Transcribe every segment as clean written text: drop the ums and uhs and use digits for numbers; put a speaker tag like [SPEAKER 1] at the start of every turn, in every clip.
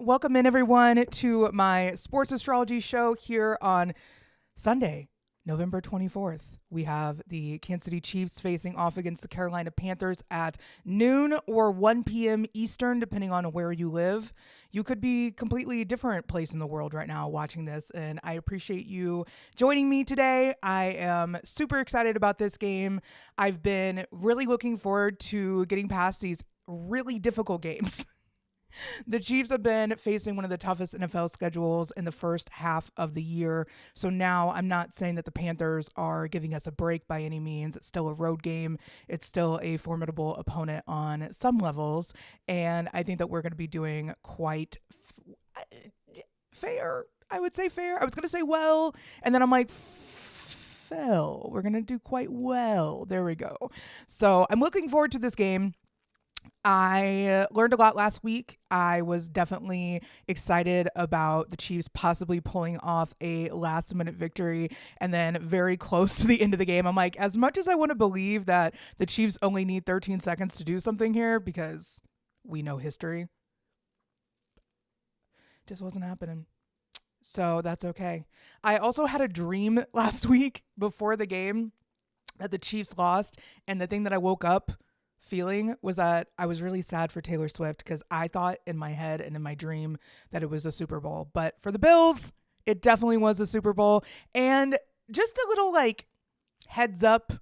[SPEAKER 1] Welcome in, everyone, to my sports astrology show here on Sunday, November 24th. We have the Kansas City Chiefs facing off against the Carolina Panthers at noon or 1 p.m. Eastern, depending on where you live. You could be completely different place in the world right now watching this, and I appreciate you joining me today. I am super excited about this game. I've been really looking forward to getting past these really difficult games. The Chiefs have been facing one of the toughest NFL schedules in the first half of the year. So now I'm not saying that the Panthers are giving us a break by any means. It's still a road game. It's still a formidable opponent on some levels. And I think that we're going to be doing quite fair. I would say fair. I was going to say well. And then I'm like, fell. We're going to do quite well. There we go. So I'm looking forward to this game. I learned a lot last week. I was definitely excited about the Chiefs possibly pulling off a last minute victory, and then very close to the end of the game, I'm like, as much as I want to believe that the Chiefs only need 13 seconds to do something here because we know history, just wasn't happening. So that's okay. I also had a dream last week before the game that the Chiefs lost, and the thing that I woke up feeling was that I was really sad for Taylor Swift because I thought in my head and in my dream that it was a Super Bowl. But for the Bills, it definitely was a Super Bowl. And just a little heads up,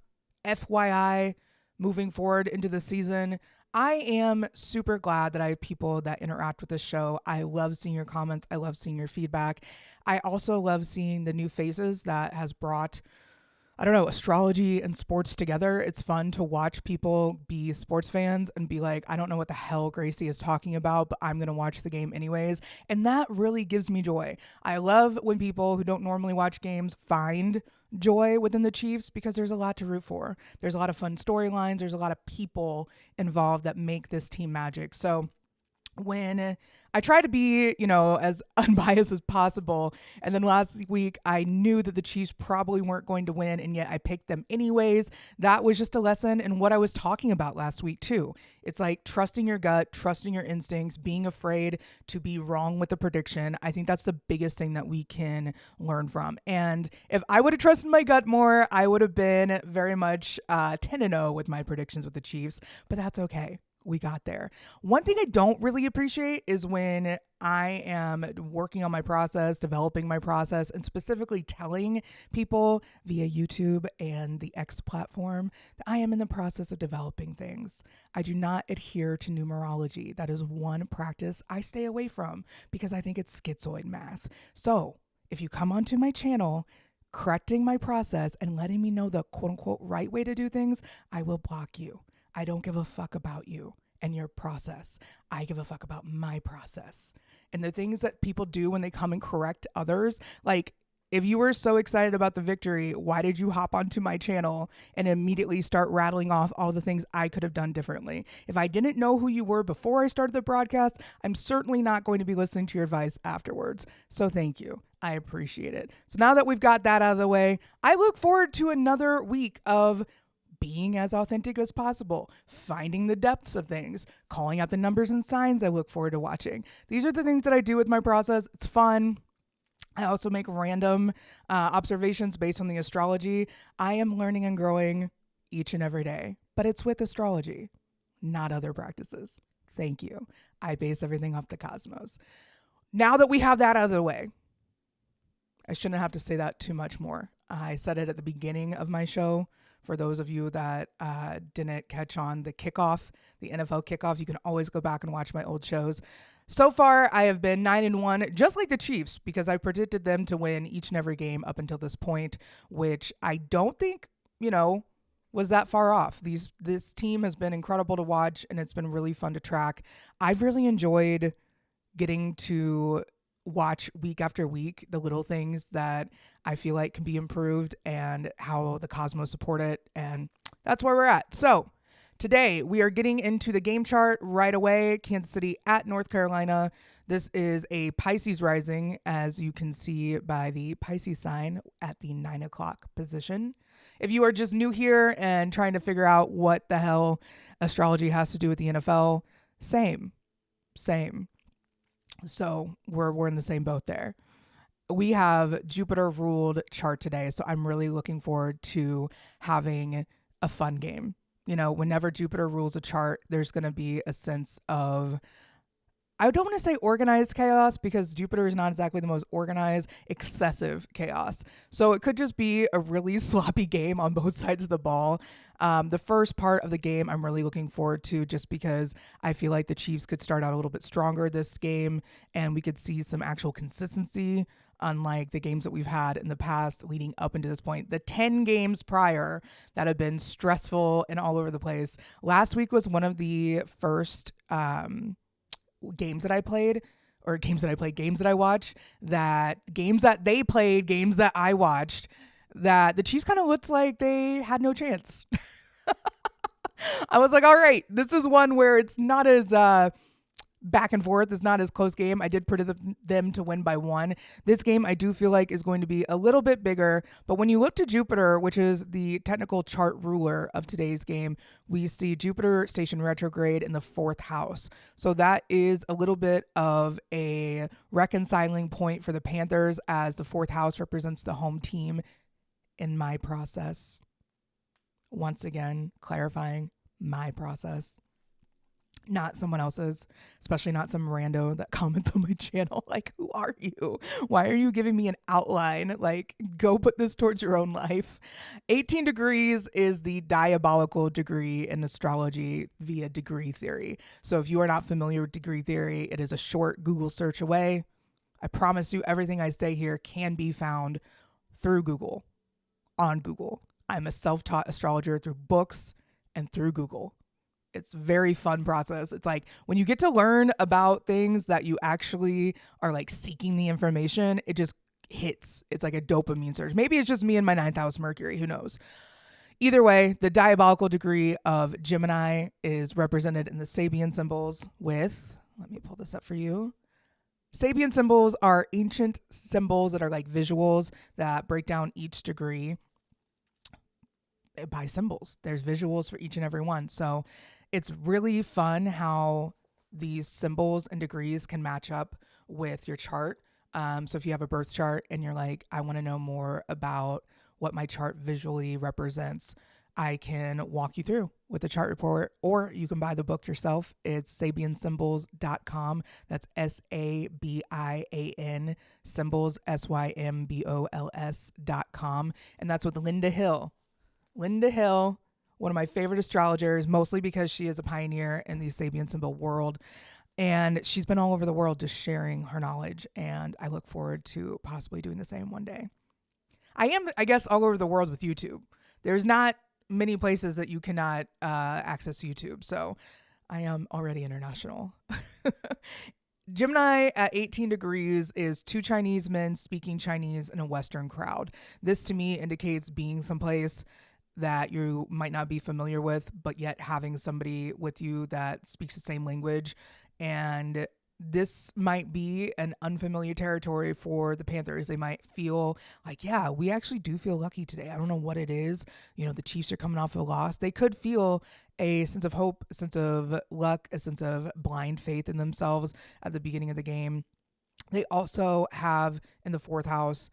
[SPEAKER 1] FYI, moving forward into the season, I am super glad that I have people that interact with this show. I love seeing your comments. I love seeing your feedback. I also love seeing the new faces that has brought astrology and sports together. It's fun to watch people be sports fans and be like, I don't know what the hell Gracey is talking about, but I'm going to watch the game anyways. And that really gives me joy. I love when people who don't normally watch games find joy within the Chiefs because there's a lot to root for. There's a lot of fun storylines. There's a lot of people involved that make this team magic. So when I try to be, as unbiased as possible. And then last week, I knew that the Chiefs probably weren't going to win, and yet I picked them anyways. That was just a lesson in what I was talking about last week, too. It's like trusting your gut, trusting your instincts, being afraid to be wrong with the prediction. I think that's the biggest thing that we can learn from. And if I would have trusted my gut more, I would have been very much 10-0 with my predictions with the Chiefs, but that's okay. We got there. One thing I don't really appreciate is when I am working on my process, developing my process, and specifically telling people via YouTube and the X platform that I am in the process of developing things. I do not adhere to numerology. That is one practice I stay away from because I think it's schizoid math. So if you come onto my channel correcting my process and letting me know the quote unquote right way to do things, I will block you. I don't give a fuck about you and your process. I give a fuck about my process. And the things that people do when they come and correct others, like if you were so excited about the victory, why did you hop onto my channel and immediately start rattling off all the things I could have done differently? If I didn't know who you were before I started the broadcast, I'm certainly not going to be listening to your advice afterwards. So thank you. I appreciate it. So now that we've got that out of the way, I look forward to another week of being as authentic as possible, finding the depths of things, calling out the numbers and signs I look forward to watching. These are the things that I do with my process. It's fun. I also make random observations based on the astrology. I am learning and growing each and every day, but it's with astrology, not other practices. Thank you. I base everything off the cosmos. Now that we have that out of the way, I shouldn't have to say that too much more. I said it at the beginning of my show. For those of you that didn't catch on the kickoff, the NFL kickoff, you can always go back and watch my old shows. So far, I have been 9-1, just like the Chiefs, because I predicted them to win each and every game up until this point, which I don't think, was that far off. This team has been incredible to watch, and it's been really fun to track. I've really enjoyed getting to watch week after week the little things that I feel like can be improved and how the cosmos support it. And that's where we're at. So today we are getting into the game chart right away. Kansas City at North Carolina. This is a Pisces rising, as you can see by the Pisces sign at the 9 o'clock position. If you are just new here and trying to figure out what the hell astrology has to do with the NFL, same. So we're in the same boat there. We have Jupiter ruled chart today, so I'm really looking forward to having a fun game. Whenever Jupiter rules a chart, there's going to be a sense of, I don't want to say organized chaos because Jupiter is not exactly the most organized, excessive chaos. So it could just be a really sloppy game on both sides of the ball. The first part of the game I'm really looking forward to just because I feel like the Chiefs could start out a little bit stronger this game and we could see some actual consistency, unlike the games that we've had in the past leading up into this point. The 10 games prior that have been stressful and all over the place. Last week was one of the first games that I played, or games that I watched, that games that they played, games that I watched, that the Chiefs kind of looked like they had no chance. I was like, all right, this is one where it's not as back and forth. It's not as close game. I did predict them to win by 1. This game I do feel like is going to be a little bit bigger. But when you look to Jupiter, which is the technical chart ruler of today's game, we see Jupiter station retrograde in the 4th house. So that is a little bit of a reconciling point for the Panthers, as the 4th house represents the home team in my process. Once again, clarifying my process, not someone else's, especially not some rando that comments on my channel. Like, who are you? Why are you giving me an outline? Like, go put this towards your own life. 18 degrees is the diabolical degree in astrology via degree theory. So if you are not familiar with degree theory, it is a short Google search away. I promise you everything I say here can be found through Google, on Google. I'm a self-taught astrologer through books and through Google. It's a very fun process. It's like when you get to learn about things that you actually are like seeking the information, it just hits. It's like a dopamine surge. Maybe it's just me and my 9th house Mercury. Who knows? Either way, the diabolical degree of Gemini is represented in the Sabian symbols with, let me pull this up for you. Sabian symbols are ancient symbols that are like visuals that break down each degree by symbols. There's visuals for each and every one. So it's really fun how these symbols and degrees can match up with your chart. So if you have a birth chart and you're like, I want to know more about what my chart visually represents, I can walk you through with the chart report, or you can buy the book yourself. It's sabiansymbols.com. That's SABIAN symbols, SYMBOLS.com. And that's with Linda Hill. Linda Hill, one of my favorite astrologers, mostly because she is a pioneer in the Sabian symbol world. And she's been all over the world just sharing her knowledge. And I look forward to possibly doing the same one day. I am, I guess, all over the world with YouTube. There's not many places that you cannot access YouTube. So I am already international. Gemini at 18 degrees is 2 Chinese men speaking Chinese in a Western crowd. This to me indicates being someplace that you might not be familiar with, but yet having somebody with you that speaks the same language. And this might be an unfamiliar territory for the Panthers. They might feel like, yeah, we actually do feel lucky today. I don't know what it is. The Chiefs are coming off a loss. They could feel a sense of hope, a sense of luck, a sense of blind faith in themselves at the beginning of the game. They also have in the 4th house,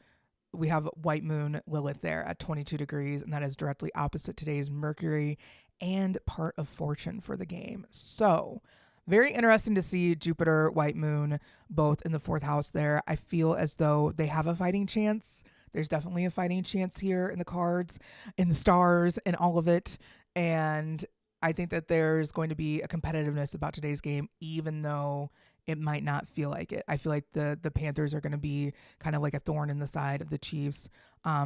[SPEAKER 1] we have white moon Lilith there at 22 degrees, and that is directly opposite today's Mercury and part of fortune for the game. So very interesting to see Jupiter, white moon, both in the 4th house there. I feel as though they have a fighting chance. There's definitely a fighting chance here in the cards, in the stars, and all of it. And I think that there's going to be a competitiveness about today's game, even though it might not feel like it. I feel like the Panthers are going to be kind of like a thorn in the side of the Chiefs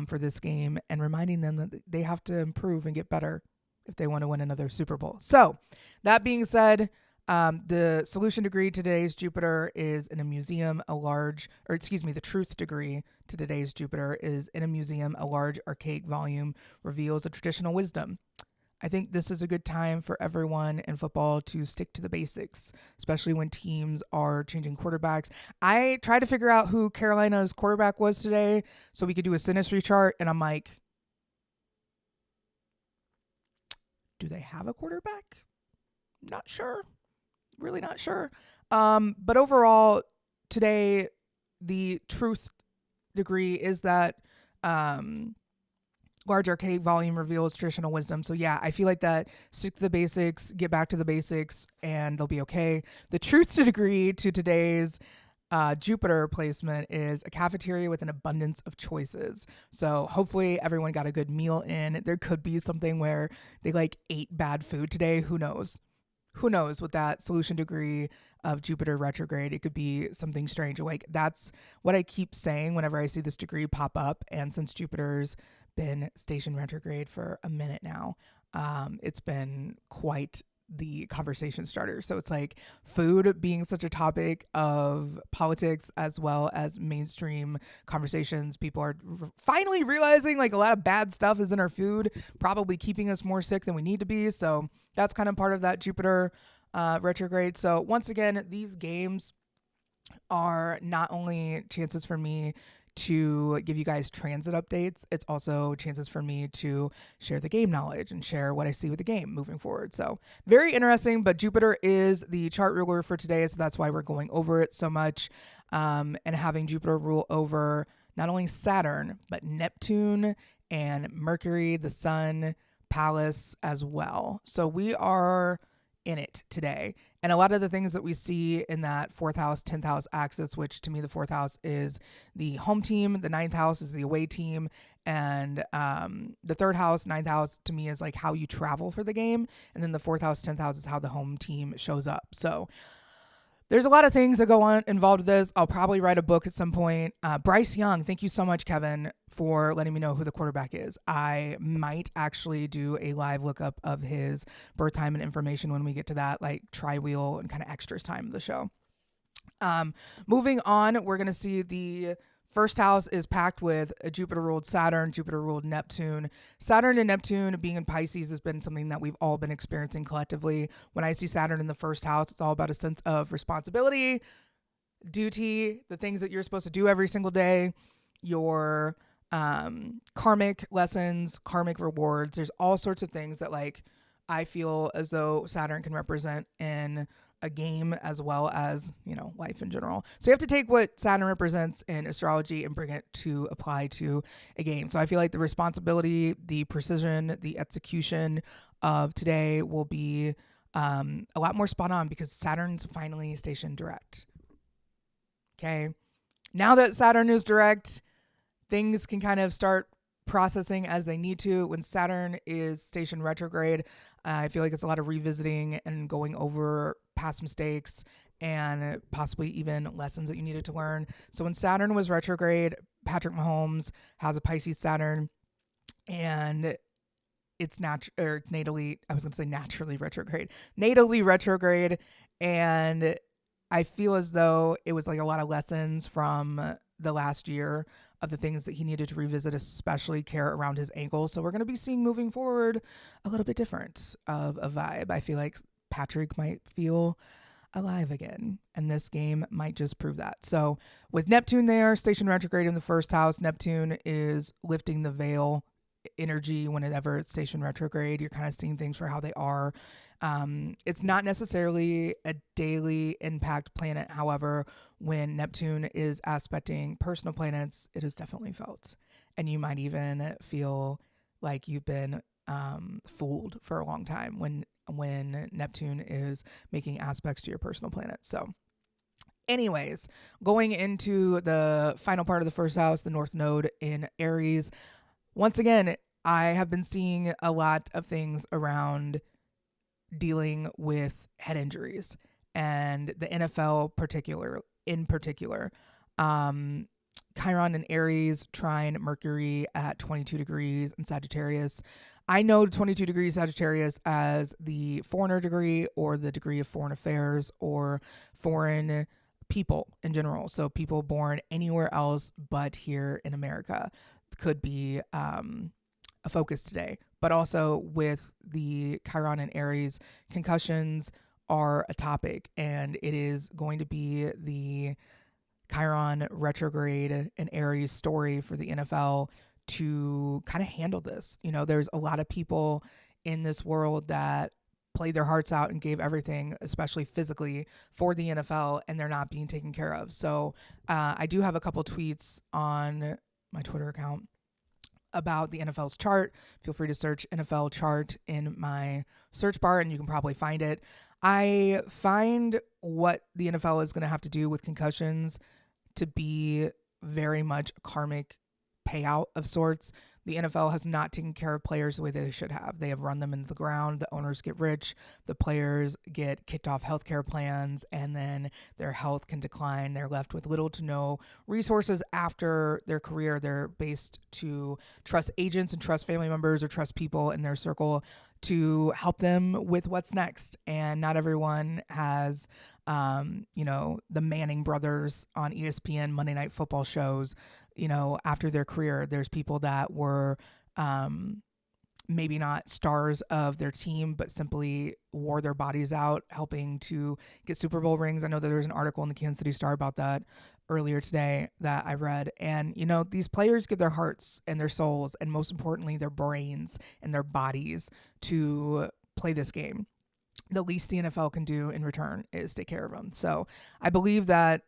[SPEAKER 1] for this game, and reminding them that they have to improve and get better if they want to win another Super Bowl. So that being said, the solution degree to today's Jupiter is in a museum. The truth degree to today's Jupiter is in a museum. A large archaic volume reveals a traditional wisdom. I think this is a good time for everyone in football to stick to the basics, especially when teams are changing quarterbacks. I tried to figure out who Carolina's quarterback was today so we could do a synastry chart, and I'm like, do they have a quarterback? Not sure. Really not sure. But overall, today, the truth degree is that large archaic volume reveals traditional wisdom. So yeah, I feel like that, stick to the basics, get back to the basics, and they'll be okay. The truth to degree to today's Jupiter placement is a cafeteria with an abundance of choices. So hopefully everyone got a good meal in. There could be something where they like ate bad food today. Who knows? Who knows with that solution degree of Jupiter retrograde? It could be something strange. Like, that's what I keep saying whenever I see this degree pop up. And since Jupiter's been station retrograde for a minute now, it's been quite the conversation starter. So it's like food being such a topic of politics as well as mainstream conversations. People are finally realizing like a lot of bad stuff is in our food, probably keeping us more sick than we need to be. So that's kind of part of that Jupiter retrograde. So once again, these games are not only chances for me to give you guys transit updates, it's also chances for me to share the game knowledge and share what I see with the game moving forward. So very interesting, but Jupiter is the chart ruler for today, so that's why we're going over it so much, and having Jupiter rule over not only Saturn, but Neptune and Mercury, the Sun, Pallas as well. So we are in it today. And a lot of the things that we see in that 4th house, 10th house axis, which to me, the 4th house is the home team, the 9th house is the away team, and the 3rd house, 9th house to me is like how you travel for the game. And then the 4th house, 10th house is how the home team shows up. So there's a lot of things that go on involved with this. I'll probably write a book at some point. Bryce Young, thank you so much, Kevin, for letting me know who the quarterback is. I might actually do a live lookup of his birth time and information when we get to that, like tri-wheel and kind of extras time of the show. Moving on, we're going to see the first house is packed with a Jupiter ruled Saturn, Jupiter ruled Neptune. Saturn and Neptune being in Pisces has been something that we've all been experiencing collectively. When I see Saturn in the first house, it's all about a sense of responsibility, duty, the things that you're supposed to do every single day, your karmic lessons, karmic rewards. There's all sorts of things that like I feel as though Saturn can represent in a game as well as, you know, life in general. So you have to take what Saturn represents in astrology and bring it to apply to a game. So I feel like the responsibility, the precision, the execution of today will be a lot more spot on because Saturn's finally stationed direct. Okay. Now that Saturn is direct, things can kind of start processing as they need to. When Saturn is stationed retrograde, I feel like it's a lot of revisiting and going over past mistakes and possibly even lessons that you needed to learn. So when Saturn was retrograde, Patrick Mahomes has a Pisces Saturn, and it's natally retrograde. And I feel as though it was like a lot of lessons from the last year of the things that he needed to revisit, especially care around his ankle. So we're going to be seeing moving forward a little bit different of a vibe. I feel like Patrick might feel alive again, and this game might just prove that. So with Neptune there, station retrograde in the first house, Neptune is lifting the veil energy whenever it's station retrograde. You're kind of seeing things for how they are. It's not necessarily a daily impact planet. However, when Neptune is aspecting personal planets, it is definitely felt. And you might even feel like you've been fooled for a long time when Neptune is making aspects to your personal planet. So anyways, going into the final part of the first house, the North Node in Aries. Once again, I have been seeing a lot of things around dealing with head injuries, and the NFL in particular. Chiron in Aries, trine Mercury at 22 degrees in Sagittarius. I know 22 degrees Sagittarius as the foreigner degree, or the degree of foreign affairs, or foreign people in general. So people born anywhere else but here in America could be a focus today. But also with the Chiron and Aries, concussions are a topic, and it is going to be the Chiron retrograde and Aries story for the NFL to kind of handle this. You know, there's a lot of people in this world that played their hearts out and gave everything, especially physically, for the NFL, and they're not being taken care of. So I do have a couple tweets on my Twitter account about the NFL's chart. Feel free to search NFL chart in my search bar and you can probably find it. I find what the NFL is going to have to do with concussions to be very much a karmic payout of sorts. The NFL has not taken care of players the way they should have. They have run them into the ground. The owners get rich. The players get kicked off healthcare plans, and then their health can decline. They're left with little to no resources after their career. They're based to trust agents and trust family members or trust people in their circle to help them with what's next. And not everyone has, the Manning brothers on ESPN Monday Night Football shows. After their career, there's people that were maybe not stars of their team, but simply wore their bodies out, helping to get Super Bowl rings. I know that there was an article in the Kansas City Star about that earlier today that I read. And, these players give their hearts and their souls, and most importantly, their brains and their bodies to play this game. The least the NFL can do in return is take care of them. So I believe that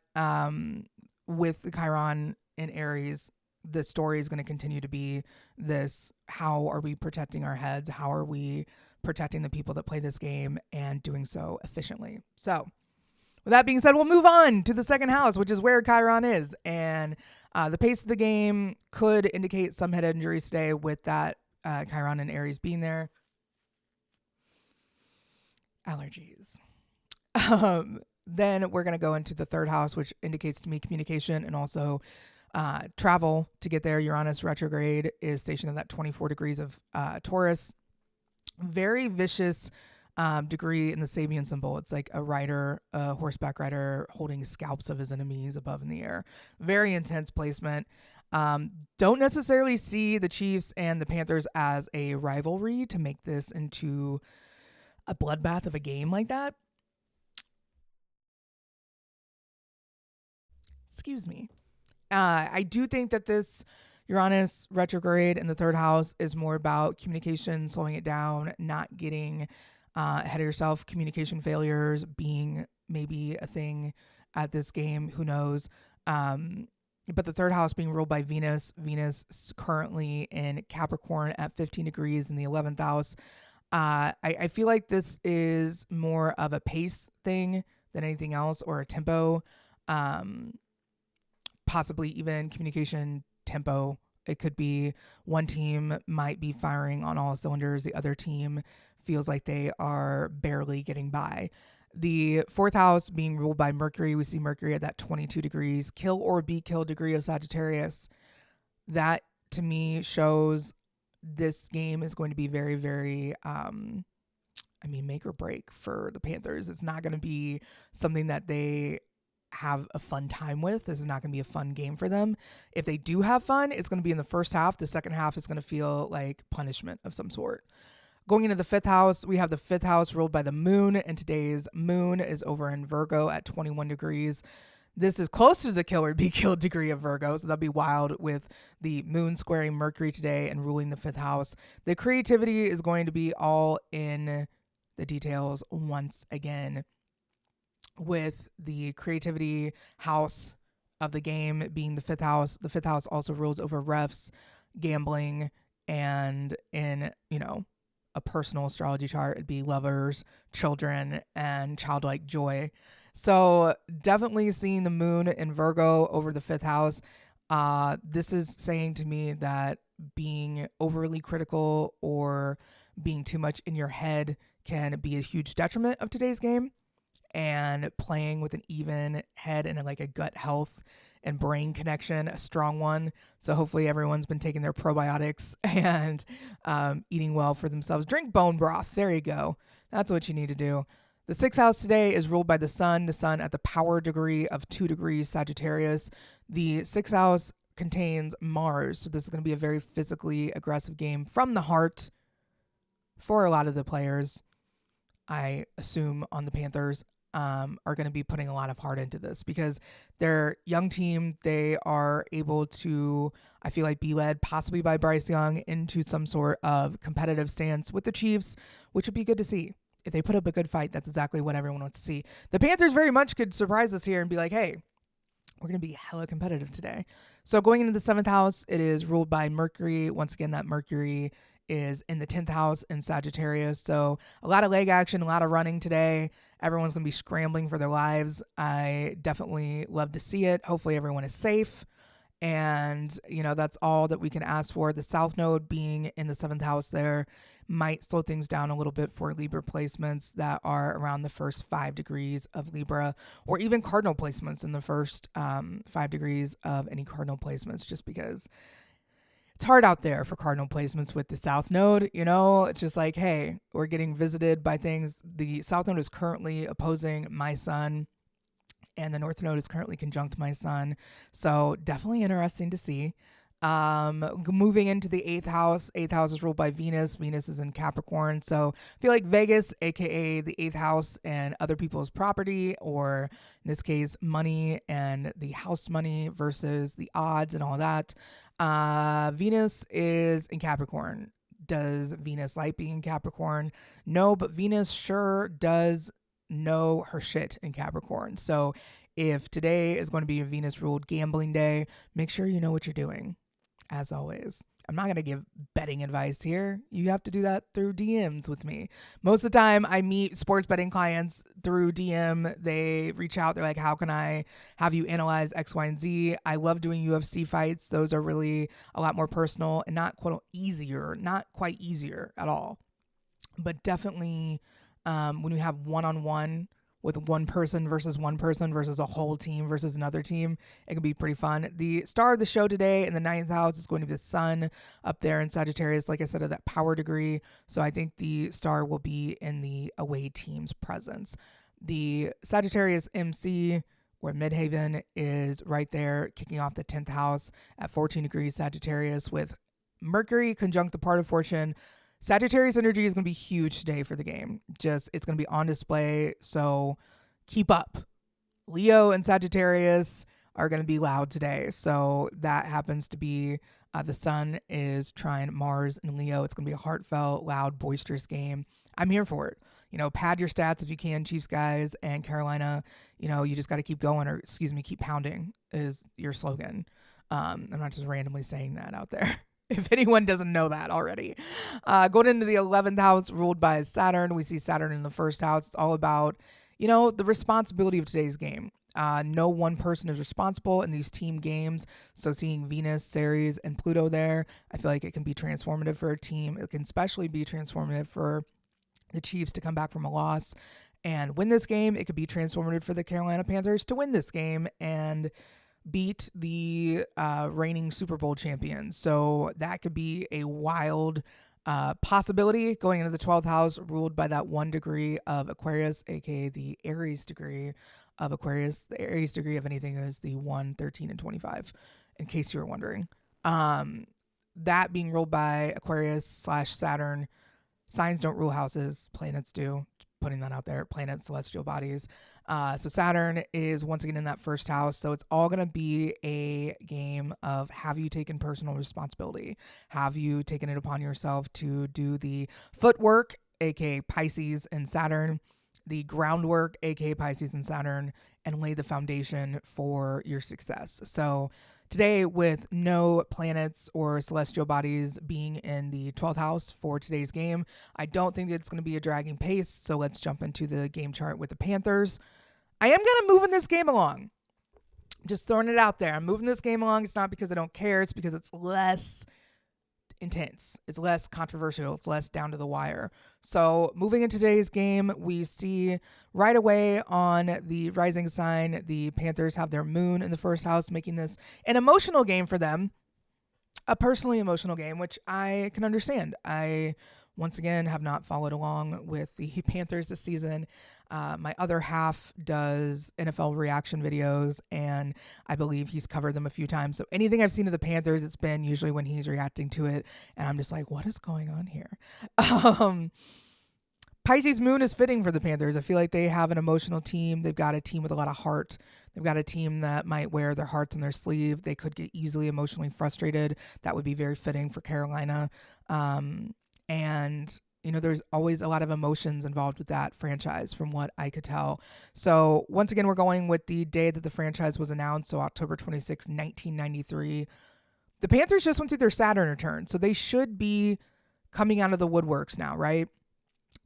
[SPEAKER 1] with the Chiron in Aries, the story is going to continue to be this: how are we protecting our heads? How are we protecting the people that play this game and doing so efficiently? So with that being said, we'll move on to the second house, which is where Chiron is. And the pace of the game could indicate some head injuries today with that Chiron in Aries being there. Allergies. Then we're going to go into the third house, which indicates to me communication and also travel to get there. Uranus retrograde is stationed at that 24 degrees of Taurus. Very vicious degree in the Sabian symbol. It's like a horseback rider holding scalps of his enemies above in the air. Very intense placement. Don't necessarily see the Chiefs and the Panthers as a rivalry to make this into a bloodbath of a game like that. Excuse me. I do think that this Uranus retrograde in the third house is more about communication, slowing it down, not getting ahead of yourself, communication failures being maybe a thing at this game. Who knows? But the third house being ruled by Venus. Venus is currently in Capricorn at 15 degrees in the 11th house. I feel like this is more of a pace thing than anything else, or a tempo, possibly even communication tempo. It could be one team might be firing on all cylinders. The other team feels like they are barely getting by. The fourth house being ruled by Mercury. We see Mercury at that 22 degrees, kill or be killed degree of Sagittarius. That to me shows this game is going to be very, very, make or break for the Panthers. It's not going to be something that they have a fun time with. This is not going to be a fun game for them. If they do have fun, it's going to be in the first half. The second half is going to feel like punishment of some sort. Going into the fifth house, we have the fifth house ruled by the moon, and today's moon is over in Virgo at 21 degrees. This is close to the kill or be killed degree of Virgo, so that'd be wild with the moon squaring Mercury today and ruling the fifth house. The creativity is going to be all in the details once again, with the creativity house of the game being the fifth house. The fifth house also rules over refs, gambling, and in, a personal astrology chart, it'd be lovers, children, and childlike joy. So definitely seeing the moon in Virgo over the fifth house. This is saying to me that being overly critical or being too much in your head can be a huge detriment of today's game, and playing with an even head and like a gut health and brain connection, a strong one. So hopefully everyone's been taking their probiotics and eating well for themselves. Drink bone broth. There you go. That's what you need to do. The sixth house today is ruled by the sun at the power degree of 2 degrees Sagittarius. The sixth house contains Mars. So this is going to be a very physically aggressive game from the heart for a lot of the players. I assume on the Panthers are going to be putting a lot of heart into this because they're young team. They are able to, I feel like, be led possibly by Bryce Young into some sort of competitive stance with the Chiefs, which would be good to see. If they put up a good fight, that's exactly what everyone wants to see. The Panthers very much could surprise us here and be like, hey, we're going to be hella competitive today. So going into the 7th house, it is ruled by Mercury. Once again, that Mercury is in the 10th house in Sagittarius. So a lot of leg action, a lot of running today. Everyone's going to be scrambling for their lives. I definitely love to see it. Hopefully everyone is safe. And, that's all that we can ask for. The South Node being in the 7th house there might slow things down a little bit for Libra placements that are around the first 5 degrees of Libra, or even cardinal placements in the first 5 degrees of any cardinal placements, just because it's hard out there for cardinal placements with the South Node. It's just like, hey, we're getting visited by things. The South Node is currently opposing my sun, and the North Node is currently conjunct my sun. So definitely interesting to see. Moving into the 8th house. 8th house is ruled by Venus. Venus is in Capricorn. So I feel like Vegas, aka the 8th house, and other people's property, or in this case, money and the house money versus the odds and all that. Venus is in Capricorn. Does Venus like being in Capricorn? No, but Venus sure does know her shit in Capricorn. So if today is going to be a Venus ruled gambling day, make sure you know what you're doing. As always, I'm not going to give betting advice here. You have to do that through DMs with me. Most of the time I meet sports betting clients through DM. They reach out. They're like, how can I have you analyze X, Y, and Z? I love doing UFC fights. Those are really a lot more personal and not quite easier at all. But definitely when you have one-on-one with one person versus a whole team versus another team, it can be pretty fun. The star of the show today in the 9th house is going to be the sun up there in Sagittarius, like I said, of that power degree. So I think the star will be in the away team's presence. The Sagittarius MC, or Midhaven, is right there kicking off the 10th house at 14 degrees Sagittarius with Mercury conjunct the part of fortune. Sagittarius energy is going to be huge today for the game. It's going to be on display, so keep up. Leo and Sagittarius are going to be loud today. So that happens to be the sun is trine Mars and Leo. It's going to be a heartfelt, loud, boisterous game. I'm here for it. Pad your stats if you can, Chiefs guys, and Carolina. You just got to keep going, or keep pounding is your slogan. I'm not just randomly saying that out there. If anyone doesn't know that already. Going into the 11th house, ruled by Saturn. We see Saturn in the 1st house. It's all about, the responsibility of today's game. No one person is responsible in these team games. So seeing Venus, Ceres, and Pluto there, I feel like it can be transformative for a team. It can especially be transformative for the Chiefs to come back from a loss and win this game. It could be transformative for the Carolina Panthers to win this game and beat the reigning Super Bowl champions. So that could be a wild possibility going into the 12th house, ruled by that 1 degree of Aquarius, aka the Aries degree of Aquarius. The Aries degree of anything is the 1, 13, and 25, in case you were wondering. That being ruled by Aquarius / Saturn. Signs don't rule houses, planets do. Putting that out there, planets, celestial bodies. So Saturn is once again in that 1st house. So it's all going to be a game of, have you taken personal responsibility? Have you taken it upon yourself to do the footwork, aka Pisces and Saturn, the groundwork, aka Pisces and Saturn, and lay the foundation for your success? So today, with no planets or celestial bodies being in the 12th house for today's game, I don't think it's going to be a dragging pace. So let's jump into the game chart with the Panthers. I am going to move in this game along. Just throwing it out there. I'm moving this game along. It's not because I don't care. It's because it's less intense. It's less controversial. It's less down to the wire. So moving into today's game, we see right away on the rising sign, the Panthers have their moon in the 1st house, making this an emotional game for them, a personally emotional game, which I can understand. I, once again, have not followed along with the Panthers this season. My other half does NFL reaction videos, and I believe he's covered them a few times. So anything I've seen of the Panthers, it's been usually when he's reacting to it, and I'm just like, what is going on here? Pisces moon is fitting for the Panthers. I feel like they have an emotional team. They've got a team with a lot of heart. They've got a team that might wear their hearts on their sleeve. They could get easily emotionally frustrated. That would be very fitting for Carolina. And there's always a lot of emotions involved with that franchise from what I could tell. So once again, we're going with the day that the franchise was announced. So October 26, 1993. The Panthers just went through their Saturn return. So they should be coming out of the woodworks now, right?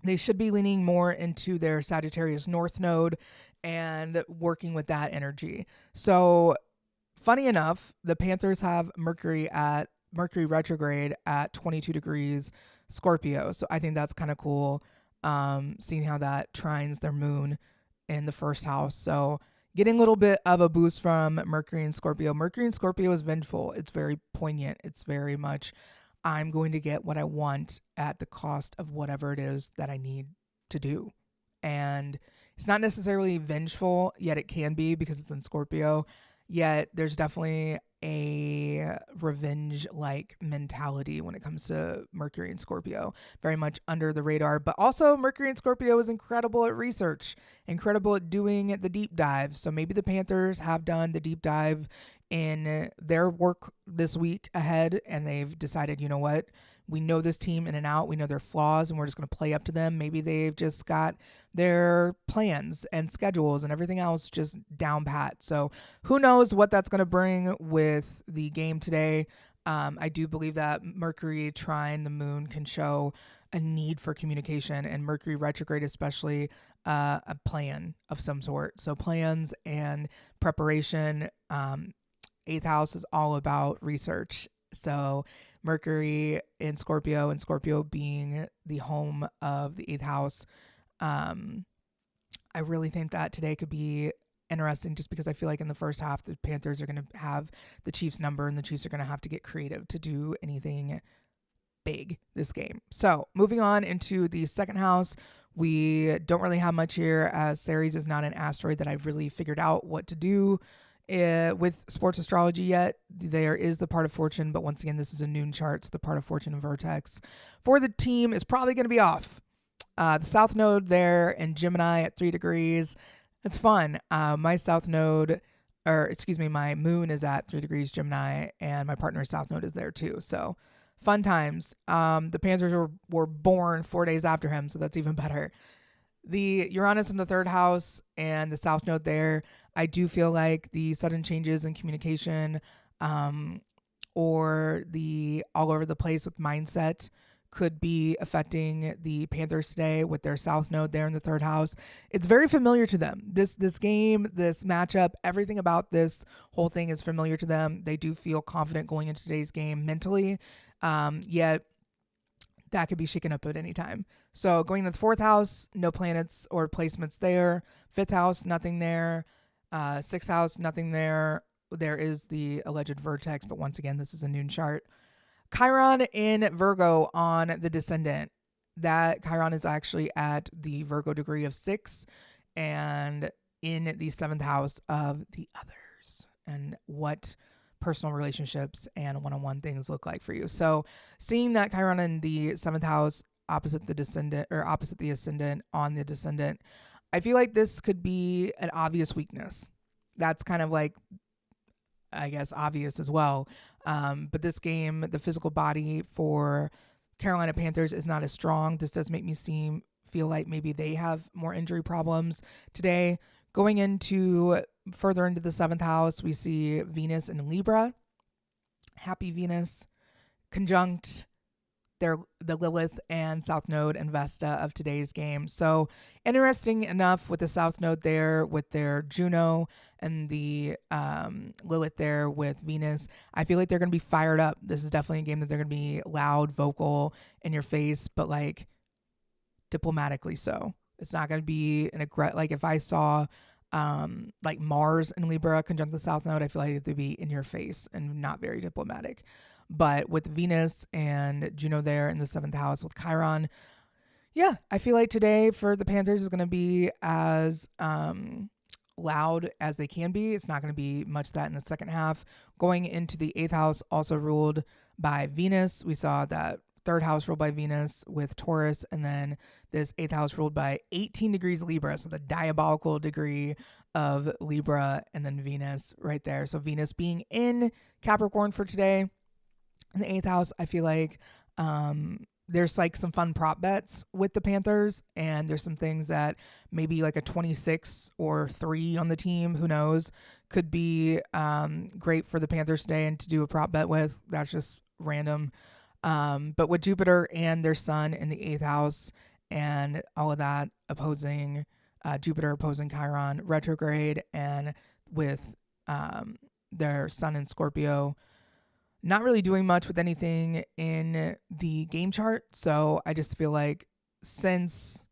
[SPEAKER 1] They should be leaning more into their Sagittarius North node and working with that energy. So funny enough, the Panthers have Mercury retrograde at 22 degrees Scorpio. So I think that's kind of cool, seeing how that trines their moon in the first house. So getting a little bit of a boost from Mercury and Scorpio. Mercury and Scorpio is vengeful. It's very poignant. It's very much, I'm going to get what I want at the cost of whatever it is that I need to do. And it's not necessarily vengeful, yet it can be because it's in Scorpio. Yet there's definitely a revenge-like mentality when it comes to Mercury and Scorpio. Very much under the radar. But also Mercury and Scorpio is incredible at research, incredible at doing the deep dive. So maybe the Panthers have done the deep dive in their work this week ahead, and they've decided, you know what? We know this team in and out. We know their flaws, and we're just going to play up to them. Maybe they've just got their plans and schedules and everything else just down pat. So who knows what that's going to bring with the game today. I do believe that Mercury trine the moon can show a need for communication, and Mercury retrograde especially a plan of some sort. So plans and preparation. Eighth house is all about research. So Mercury in Scorpio, and Scorpio being the home of the eighth house. I really think that today could be interesting just because I feel like in the first half, the Panthers are going to have the Chiefs number, and the Chiefs are going to have to get creative to do anything big this game. So moving on into the second house, we don't really have much here as Ceres is not an asteroid that I've really figured out what to do with sports astrology yet. There is the part of fortune, but once again, this is a noon chart, so the part of fortune and vertex for the team is probably going to be off. The south node there in Gemini at 3 degrees. It's fun. My moon is at 3 degrees Gemini, and my partner's south node is there too. So fun times. The Panthers were born 4 days after him, so that's even better. The Uranus in the third house and the south node there, I do feel like the sudden changes in communication or the all over the place with mindset could be affecting the Panthers today with their south node there in the third house. It's very familiar to them. This game, this matchup, everything about this whole thing is familiar to them. They do feel confident going into today's game mentally, yet that could be shaken up at any time. So going to the fourth house, no planets or placements there. Fifth house, nothing there. Sixth house, nothing there. There is the alleged vertex, but once again, this is a noon chart. Chiron in Virgo on the descendant. That Chiron is actually at the Virgo degree of 6 and in the 7th house of the others and what personal relationships and one-on-one things look like for you. So seeing that Chiron in the 7th house opposite the descendant or opposite the ascendant on the descendant, I feel like this could be an obvious weakness. That's kind of like, I guess, obvious as well. But this game, the physical body for Carolina Panthers is not as strong. This does make me feel like maybe they have more injury problems today. Going into further into the 7th house, we see Venus in Libra. Happy Venus conjunct the Lilith and South Node and Vesta of today's game. So interesting enough with the South Node there with their Juno and the Lilith there with Venus. I feel like they're going to be fired up. This is definitely a game that they're going to be loud, vocal, in your face, but like diplomatically so. It's not going to be like if I saw like Mars and Libra conjunct the South Node, I feel like they'd be in your face and not very diplomatic. But with Venus and Juno there in the 7th house with Chiron, yeah, I feel like today for the Panthers is going to be as loud as they can be. It's not going to be much of that in the second half. Going into the 8th house, also ruled by Venus. We saw that 3rd house ruled by Venus with Taurus, and then this 8th house ruled by 18 degrees Libra, so the diabolical degree of Libra, and then Venus right there. So Venus being in Capricorn for today. In the 8th house, I feel like there's like some fun prop bets with the Panthers, and there's some things that maybe like a 26 or 3 on the team, who knows, could be great for the Panthers today and to do a prop bet with. That's just random. But with Jupiter and their sun in the 8th house and all of that opposing Jupiter opposing Chiron retrograde, and with their sun in Scorpio, not really doing much with anything in the game chart. So I just feel like since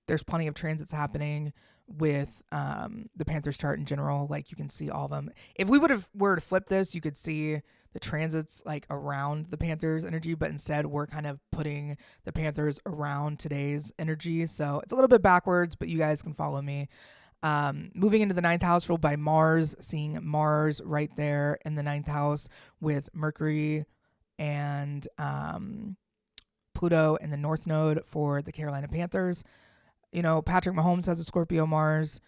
[SPEAKER 1] there's plenty of transits happening with the Panthers chart in general, like you can see all of them. If we were to flip this, you could see the transits like around the Panthers energy, but instead we're kind of putting the Panthers around today's energy. So it's a little bit backwards, but you guys can follow me. Moving into the 9th house ruled by Mars, seeing Mars right there in the 9th house with Mercury and Pluto in the North Node for the Carolina Panthers. You know, Patrick Mahomes has a Scorpio Mars.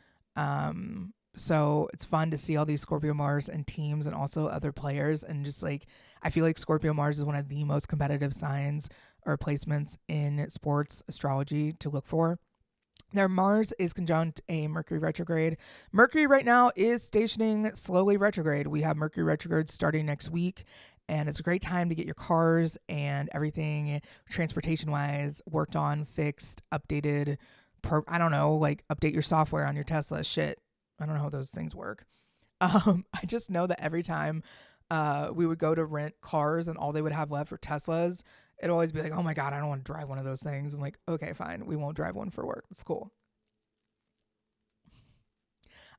[SPEAKER 1] So it's fun to see all these Scorpio Mars and teams and also other players. And just like, I feel like Scorpio Mars is one of the most competitive signs or placements in sports astrology to look for. Their Mars is conjunct a Mercury retrograde. Mercury right now is stationing slowly retrograde. We have Mercury retrograde starting next week, and it's a great time to get your cars and everything transportation-wise worked on, fixed, updated. I don't know, like update your software on your Tesla. Shit, I don't know how those things work. I just know that every time we would go to rent cars and all they would have left were Teslas, it'd always be like, oh my God, I don't want to drive one of those things. I'm like, okay, fine. We won't drive one for work. That's cool.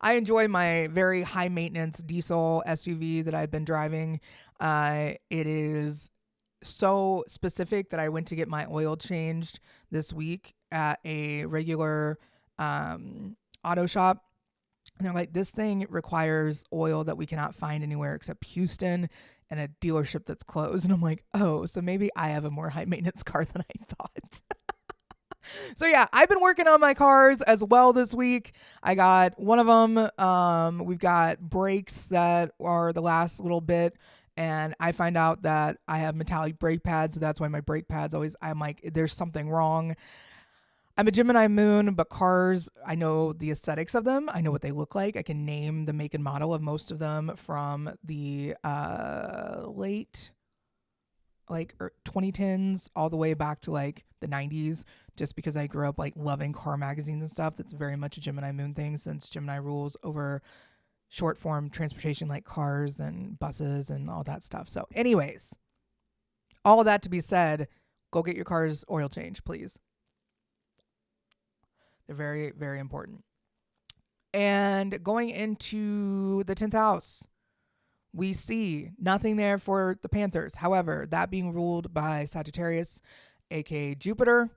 [SPEAKER 1] I enjoy my very high maintenance diesel SUV that I've been driving. It is so specific that I went to get my oil changed this week at a regular auto shop. And they're like, this thing requires oil that we cannot find anywhere except Houston and a dealership that's closed. And I'm like, oh, so maybe I have a more high maintenance car than I thought. So yeah, I've been working on my cars as well this week. I got one of them. We've got brakes that are the last little bit. And I find out that I have metallic brake pads. So that's why my brake pads always, I'm like, there's something wrong. I'm a Gemini moon, but cars, I know the aesthetics of them. I know what they look like. I can name the make and model of most of them from the late 2010s all the way back to like the 90s, just because I grew up like loving car magazines and stuff. That's very much a Gemini moon thing, since Gemini rules over short form transportation like cars and buses and all that stuff. So anyways, all of that to be said, go get your car's oil change, please. They're very, very important. And going into the 10th house, we see nothing there for the Panthers. However, that being ruled by Sagittarius, aka Jupiter.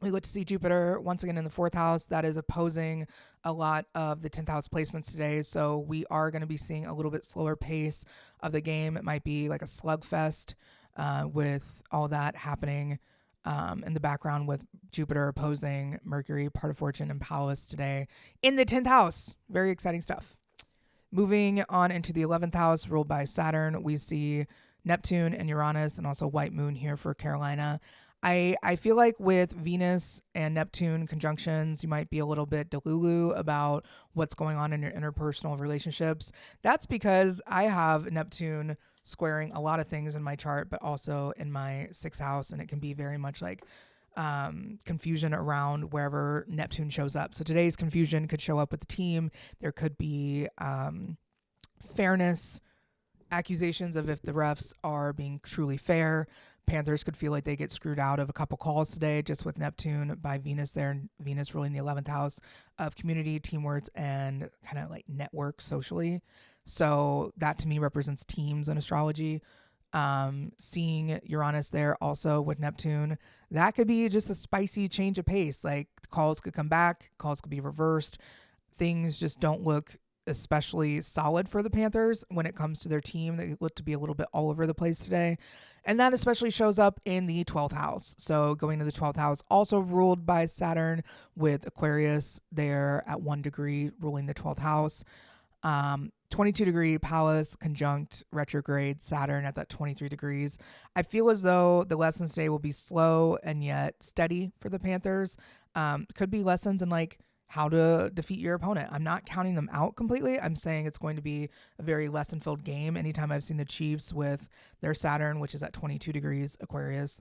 [SPEAKER 1] We get to see Jupiter once again in the 4th house. That is opposing a lot of the 10th house placements today. So we are going to be seeing a little bit slower pace of the game. It might be like a slugfest with all that happening in the background, with Jupiter opposing Mercury, part of fortune, and Pallas today in the 10th house. Very exciting stuff. Moving on into the 11th house, ruled by Saturn, we see Neptune and Uranus, and also White Moon here for Carolina. I feel like with Venus and Neptune conjunctions, you might be a little bit delulu about what's going on in your interpersonal relationships. That's because I have Neptune squaring a lot of things in my chart, but also in my 6th house, and it can be very much like confusion around wherever Neptune shows up. So today's confusion could show up with the team. There could be fairness accusations of if the refs are being truly fair. Panthers could feel like they get screwed out of a couple calls today, just with Neptune by Venus there, and Venus ruling the 11th house of community, teamwork, and kind of like network socially. So that to me represents teams in astrology. Seeing Uranus there also with Neptune, that could be just a spicy change of pace. Like calls could come back, calls could be reversed. Things just don't look especially solid for the Panthers when it comes to their team. They look to be a little bit all over the place today. And that especially shows up in the 12th house. So going to the 12th house, also ruled by Saturn, with Aquarius there at 1 degree ruling the 12th house. 22-degree Pallas conjunct retrograde Saturn at that 23 degrees. I feel as though the lessons today will be slow and yet steady for the Panthers. Could be lessons in like how to defeat your opponent. I'm not counting them out completely. I'm saying it's going to be a very lesson-filled game. Anytime I've seen the Chiefs with their Saturn, which is at 22 degrees Aquarius,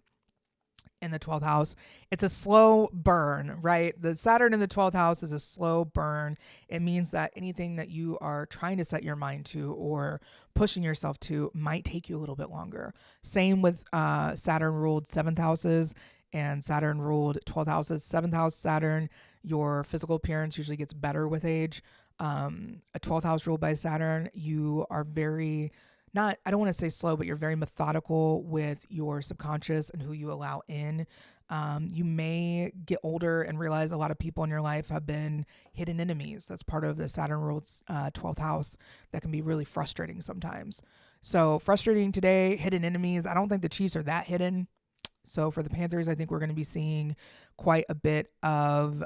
[SPEAKER 1] in the 12th house, it's a slow burn, right? The Saturn in the 12th house is a slow burn. It means that anything that you are trying to set your mind to or pushing yourself to might take you a little bit longer. Same with Saturn ruled 7th houses and Saturn ruled 12th houses. 7th house Saturn, your physical appearance usually gets better with age. A 12th house ruled by Saturn, you are very not, I don't want to say slow, but you're very methodical with your subconscious and who you allow in. You may get older and realize a lot of people in your life have been hidden enemies. That's part of the Saturn ruled 12th house that can be really frustrating sometimes. So frustrating today, hidden enemies. I don't think the Chiefs are that hidden. So for the Panthers, I think we're going to be seeing quite a bit of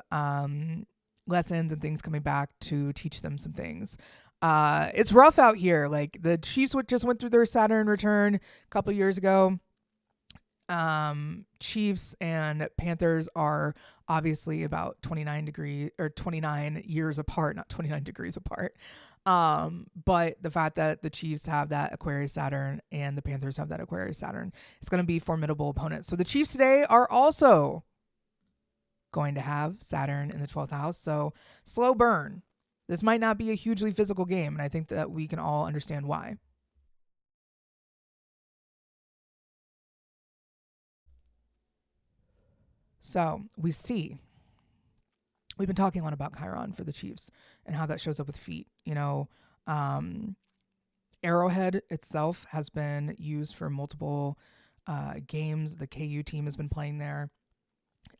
[SPEAKER 1] lessons and things coming back to teach them some things. It's rough out here. Like the Chiefs just went through their Saturn return a couple years ago. Chiefs and Panthers are obviously about 29 years apart, not 29 degrees apart. But the fact that the Chiefs have that Aquarius Saturn and the Panthers have that Aquarius Saturn, it's going to be formidable opponents. So the Chiefs today are also going to have Saturn in the 12th house. So slow burn. This might not be a hugely physical game, and I think that we can all understand why. So we've been talking a lot about Chiron for the Chiefs and how that shows up with feet. Arrowhead itself has been used for multiple games. The KU team has been playing there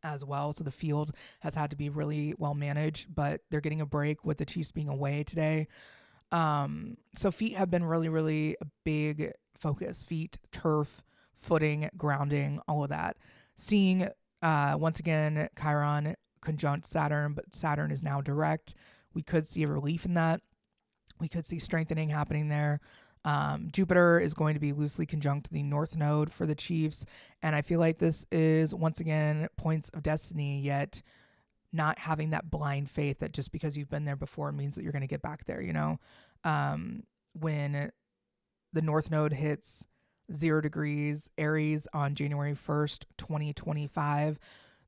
[SPEAKER 1] as well. So the field has had to be really well managed, but they're getting a break with the Chiefs being away today. So feet have been really, really a big focus. Feet, turf, footing, grounding, all of that. Seeing, once again, Chiron conjunct Saturn, but Saturn is now direct. We could see a relief in that. We could see strengthening happening there. Jupiter is going to be loosely conjunct the North Node for the Chiefs. And I feel like this is, once again, points of destiny, yet not having that blind faith that just because you've been there before means that you're going to get back there, When the North Node hits 0 degrees Aries on January 1st, 2025,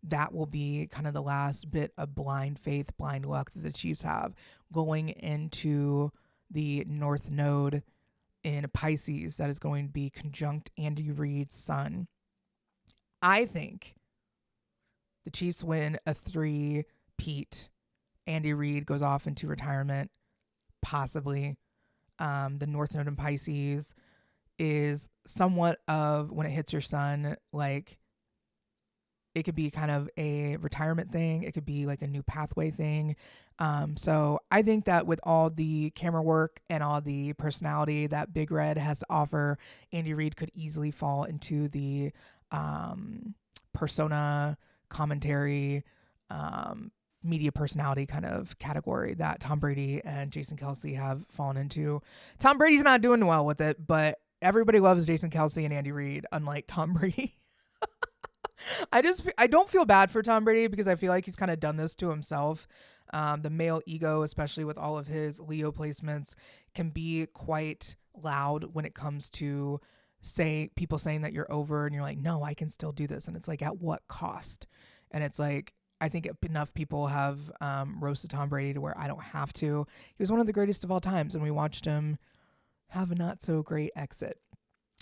[SPEAKER 1] that will be kind of the last bit of blind faith, blind luck that the Chiefs have going into the North Node in Pisces that is going to be conjunct Andy Reid's sun. I think the Chiefs win a 3-peat. Andy Reid goes off into retirement, possibly. The North Node in Pisces is somewhat of, when it hits your sun, like it could be kind of a retirement thing. It could be like a new pathway thing. So I think that with all the camera work and all the personality that Big Red has to offer, Andy Reid could easily fall into the persona, commentary, media personality kind of category that Tom Brady and Jason Kelce have fallen into. Tom Brady's not doing well with it, but everybody loves Jason Kelce and Andy Reid, unlike Tom Brady. I don't feel bad for Tom Brady because I feel like he's kind of done this to himself. The male ego, especially with all of his Leo placements, can be quite loud when it comes to people saying that you're over and you're like, no, I can still do this. And it's like, at what cost? And it's like, I think enough people have roasted Tom Brady to where I don't have to. He was one of the greatest of all times, and we watched him have a not so great exit.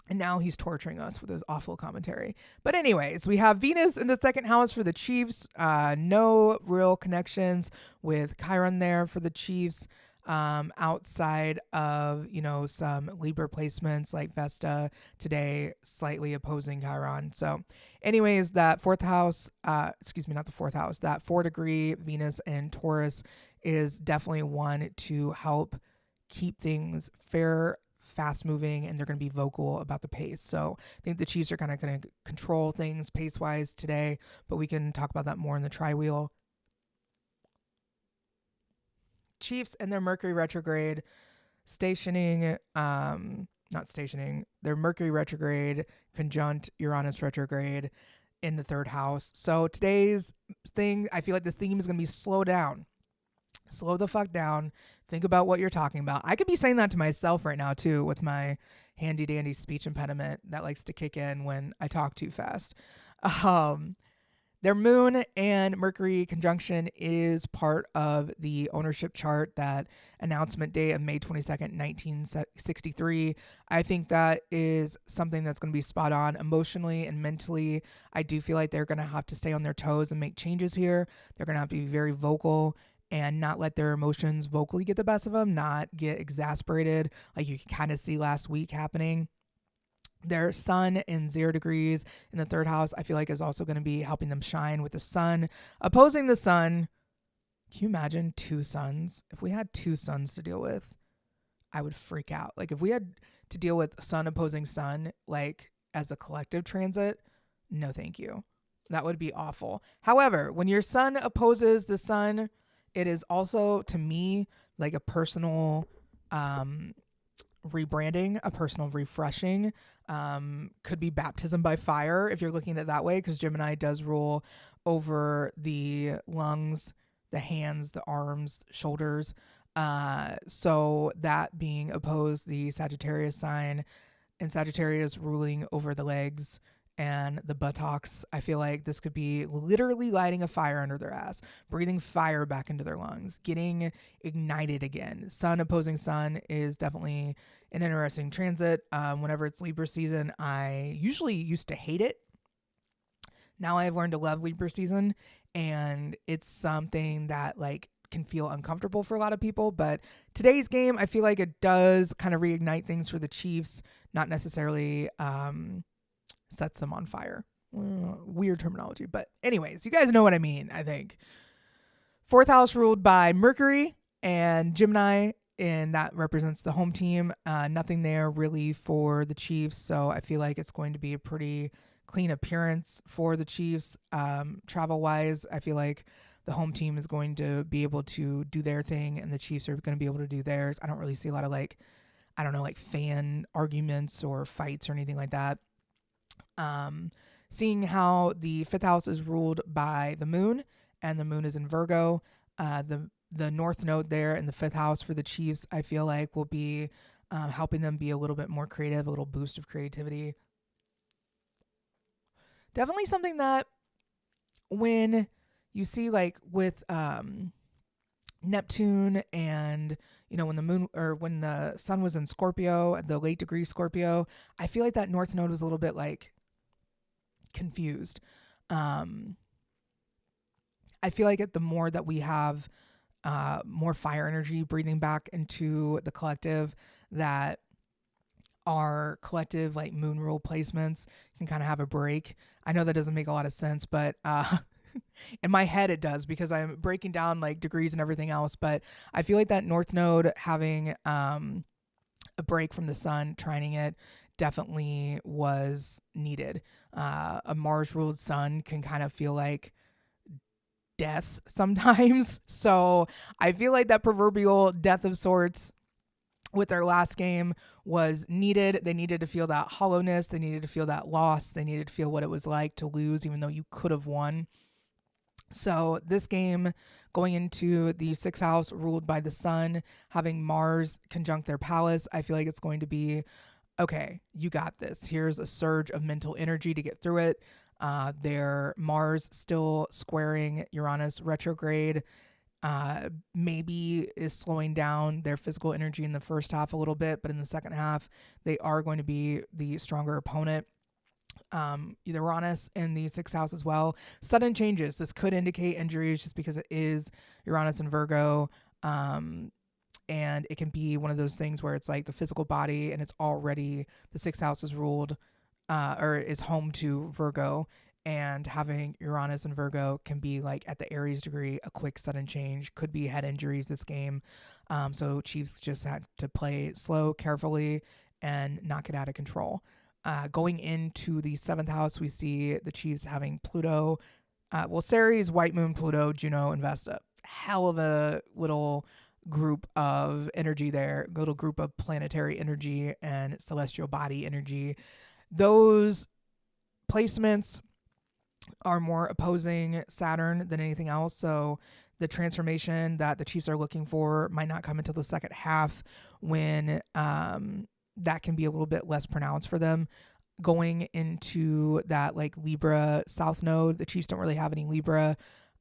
[SPEAKER 1] And now he's torturing us with his awful commentary. But anyways, we have Venus in the 2nd house for the Chiefs. No real connections with Chiron there for the Chiefs. Outside of, some Libra placements like Vesta today, slightly opposing Chiron. So anyways, that 4th house, not the 4th house, that 4-degree Venus in Taurus is definitely one to help keep things fair, fast moving, and they're going to be vocal about the pace. So I think the Chiefs are kind of going to control things pace wise today, but we can talk about that more in the tri-wheel. Chiefs and their Mercury retrograde stationing, not stationing, their Mercury retrograde conjunct Uranus retrograde in the third house. So today's thing, I feel like this theme is going to be slow down. Slow the fuck down. Think about what you're talking about. I could be saying that to myself right now too, with my handy dandy speech impediment that likes to kick in when I talk too fast. Um, their moon and Mercury conjunction is part of the ownership chart, that announcement date of May 22nd, 1963. I think that is something that's going to be spot on emotionally and mentally. I do feel like they're going to have to stay on their toes and make changes here. They're going to have to be very vocal and not let their emotions vocally get the best of them, not get exasperated like you can kind of see last week happening. Their sun in 0 degrees in the third house, I feel like, is also going to be helping them shine with the sun opposing the sun. Can you imagine 2 suns? If we had 2 suns to deal with, I would freak out. Like if we had to deal with sun opposing sun, like as a collective transit, no thank you. That would be awful. However, when your sun opposes the sun, it is also, to me, like a personal rebranding, a personal refreshing. Could be baptism by fire if you're looking at it that way, because Gemini does rule over the lungs, the hands, the arms, shoulders. So that being opposed, the Sagittarius sign, and Sagittarius ruling over the legs and the buttocks. I feel like this could be literally lighting a fire under their ass, breathing fire back into their lungs, getting ignited again. Sun opposing sun is definitely an interesting transit. Whenever it's Libra season, I usually used to hate it. Now I've learned to love Libra season, and it's something that like can feel uncomfortable for a lot of people. But today's game, I feel like it does kind of reignite things for the Chiefs, not necessarily sets them on fire. Weird terminology, but anyways, you guys know what I mean, I think. Fourth house ruled by Mercury and Gemini, and that represents the home team. Nothing there really for the Chiefs, so I feel like it's going to be a pretty clean appearance for the Chiefs. Travel-wise, I feel like the home team is going to be able to do their thing, and the Chiefs are going to be able to do theirs. I don't really see a lot of like fan arguments or fights or anything like that. Seeing how the 5th house is ruled by the moon, and the moon is in Virgo, the north node there in the 5th house for the Chiefs, I feel like will be helping them be a little bit more creative, a little boost of creativity. Definitely something that when you see like with Neptune and when the moon or when the sun was in Scorpio, the late degree Scorpio, I feel like that north node was a little bit like confused. I feel like the more that we have more fire energy breathing back into the collective, that our collective like moon rule placements can kind of have a break. I know that doesn't make a lot of sense, but in my head it does, because I'm breaking down like degrees and everything else. But I feel like that north node having a break from the sun, trining it, definitely was needed. A Mars ruled sun can kind of feel like death sometimes. So I feel like that proverbial death of sorts with their last game was needed. They needed to feel that hollowness. They needed to feel that loss. They needed to feel what it was like to lose, even though you could have won. So this game, going into the 6th house ruled by the sun, having Mars conjunct their palace, I feel like it's going to be, okay, you got this. Here's a surge of mental energy to get through it. Their Mars still squaring Uranus retrograde maybe is slowing down their physical energy in the first half a little bit, but in the second half, they are going to be the stronger opponent. Uranus in the 6th house as well. Sudden changes. This could indicate injuries just because it is Uranus and Virgo. And it can be one of those things where it's like the physical body and it's already, the 6th house is ruled or is home to Virgo, and having Uranus and Virgo can be like at the Aries degree, a quick sudden change, could be head injuries this game. So Chiefs just had to play slow, carefully, and not get out of control. Going into the 7th house, we see the Chiefs having Pluto, Ceres, White Moon, Pluto, Juno, and Vesta. Hell of a little group of energy there, little group of planetary energy and celestial body energy. Those placements are more opposing Saturn than anything else. So the transformation that the Chiefs are looking for might not come until the second half, when that can be a little bit less pronounced for them. Going into that like Libra South node, the Chiefs don't really have any Libra.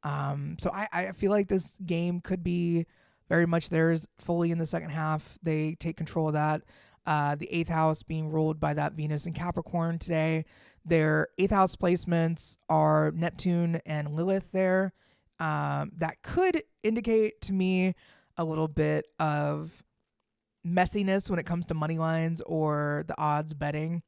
[SPEAKER 1] So I feel like this game could be very much theirs fully in the second half. They take control of that. The eighth house being ruled by that Venus and Capricorn today. Their eighth house placements are Neptune and Lilith there. That could indicate to me a little bit of messiness when it comes to money lines or the odds betting.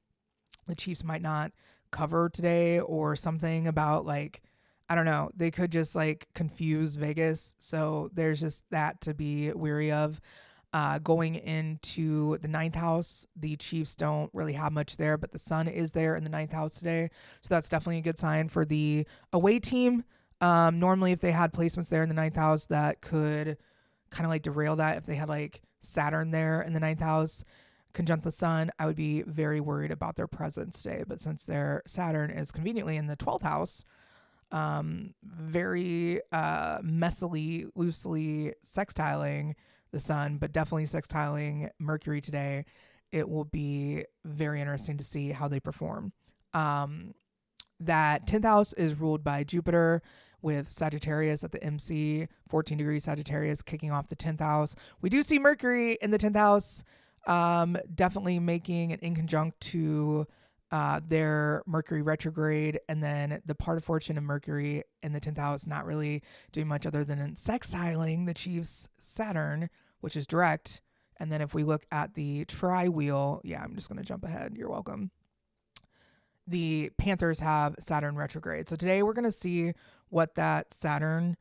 [SPEAKER 1] The Chiefs might not cover today, or something about like, I don't know, they could just like confuse Vegas. So there's just that to be wary of. Going into the ninth house, the Chiefs don't really have much there, but the sun is there in the ninth house today. So that's definitely a good sign for the away team. Normally, if they had placements there in the ninth house, that could kind of like derail that. If they had like Saturn there in the ninth house, conjunct the sun, I would be very worried about their presence today. But since their Saturn is conveniently in the 12th house, very messily, loosely sextiling the sun, but definitely sextiling Mercury today, it will be very interesting to see how they perform. That 10th house is ruled by Jupiter with Sagittarius at the MC, 14 degrees Sagittarius kicking off the 10th house. We do see Mercury in the 10th house, definitely making an inconjunct to their Mercury retrograde, and then the part of fortune of Mercury in the 10th house not really doing much other than sextiling the Chiefs' Saturn, which is direct. And then if we look at the tri-wheel, I'm just going to jump ahead. You're welcome. The Panthers have Saturn retrograde. So today we're going to see what that Saturn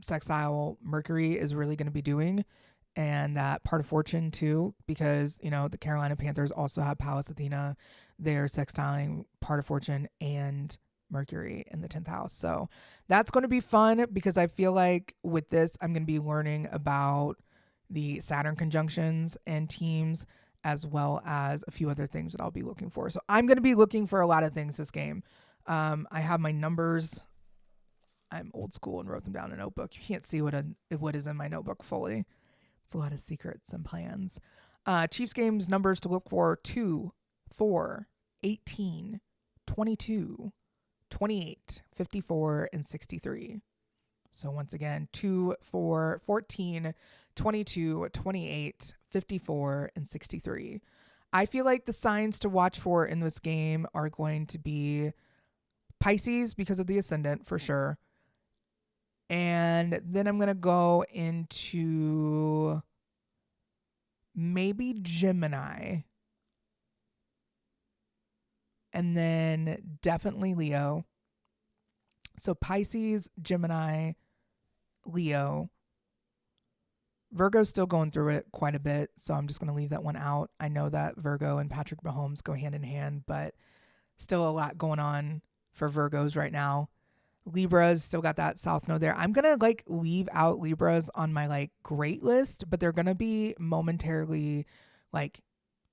[SPEAKER 1] sextile Mercury is really going to be doing, and that part of fortune too, because, the Carolina Panthers also have Pallas Athena. They're sextiling part of fortune and Mercury in the 10th house. So that's going to be fun, because I feel like with this, I'm going to be learning about the Saturn conjunctions and teams, as well as a few other things that I'll be looking for. So I'm going to be looking for a lot of things this game. I have my numbers. I'm old school and wrote them down in a notebook. You can't see what is in my notebook fully. It's a lot of secrets and plans. Chiefs games numbers to look for: 2, 4, 18, 22, 28, 54, and 63. So once again, 2, 4, 14, 22, 28, 54, and 63. I feel like the signs to watch for in this game are going to be Pisces, because of the ascendant for sure. And then I'm going to go into maybe Gemini. And then definitely Leo. So Pisces, Gemini, Leo. Virgo's still going through it quite a bit, so I'm just going to leave that one out. I know that Virgo and Patrick Mahomes go hand in hand, but still a lot going on for Virgos right now. Libras still got that south node there. I'm going to leave out Libras on my great list, but they're going to be momentarily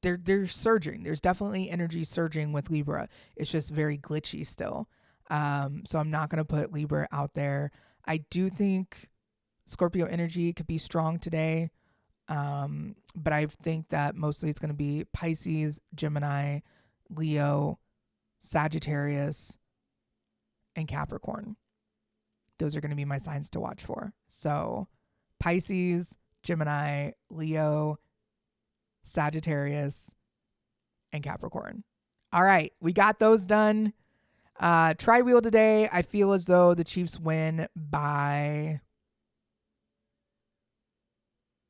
[SPEAKER 1] they're surging. There's definitely energy surging with Libra. It's just very glitchy still. So I'm not going to put Libra out there. I do think Scorpio energy could be strong today. But I think that mostly it's going to be Pisces, Gemini, Leo, Sagittarius, and Capricorn. Those are going to be my signs to watch for. So Pisces, Gemini, Leo, Sagittarius, and Capricorn. All right, we got those done. Tri-wheel today, I feel as though the Chiefs win by...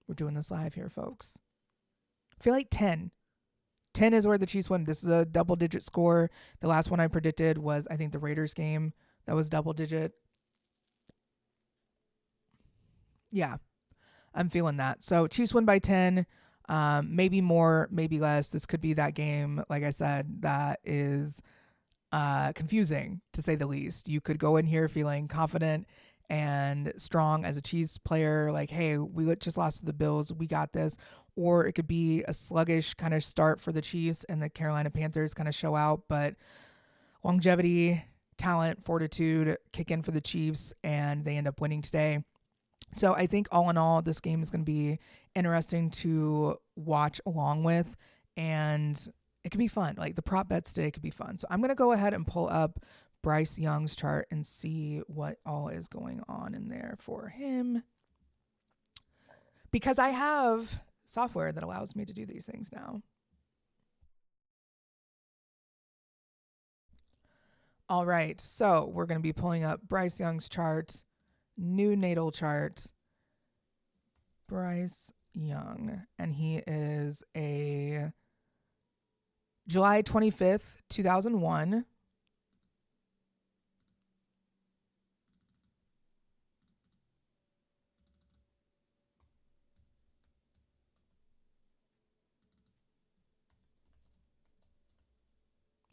[SPEAKER 1] We're doing this live here, folks. I feel like 10. 10 is where the Chiefs win. This is a double-digit score. The last one I predicted was, I think, the Raiders game. That was double-digit. Yeah, I'm feeling that. So Chiefs win by 10. Maybe more, maybe less. This could be that game, like I said, that is confusing, to say the least. You could go in here feeling confident and strong as a Chiefs player, like, hey, we just lost to the Bills, we got this. Or it could be a sluggish kind of start for the Chiefs and the Carolina Panthers kind of show out, but longevity, talent, fortitude kick in for the Chiefs, and they end up winning today. So I think all in all, this game is going to be interesting to watch along with, and it could be fun. Like the prop bets today could be fun. So I'm going to go ahead and pull up Bryce Young's chart and see what all is going on in there for him, because I have software that allows me to do these things now. All right, so we're going to be pulling up Bryce Young's chart, new natal chart. Bryce Young, and he is a July 25th, 2001.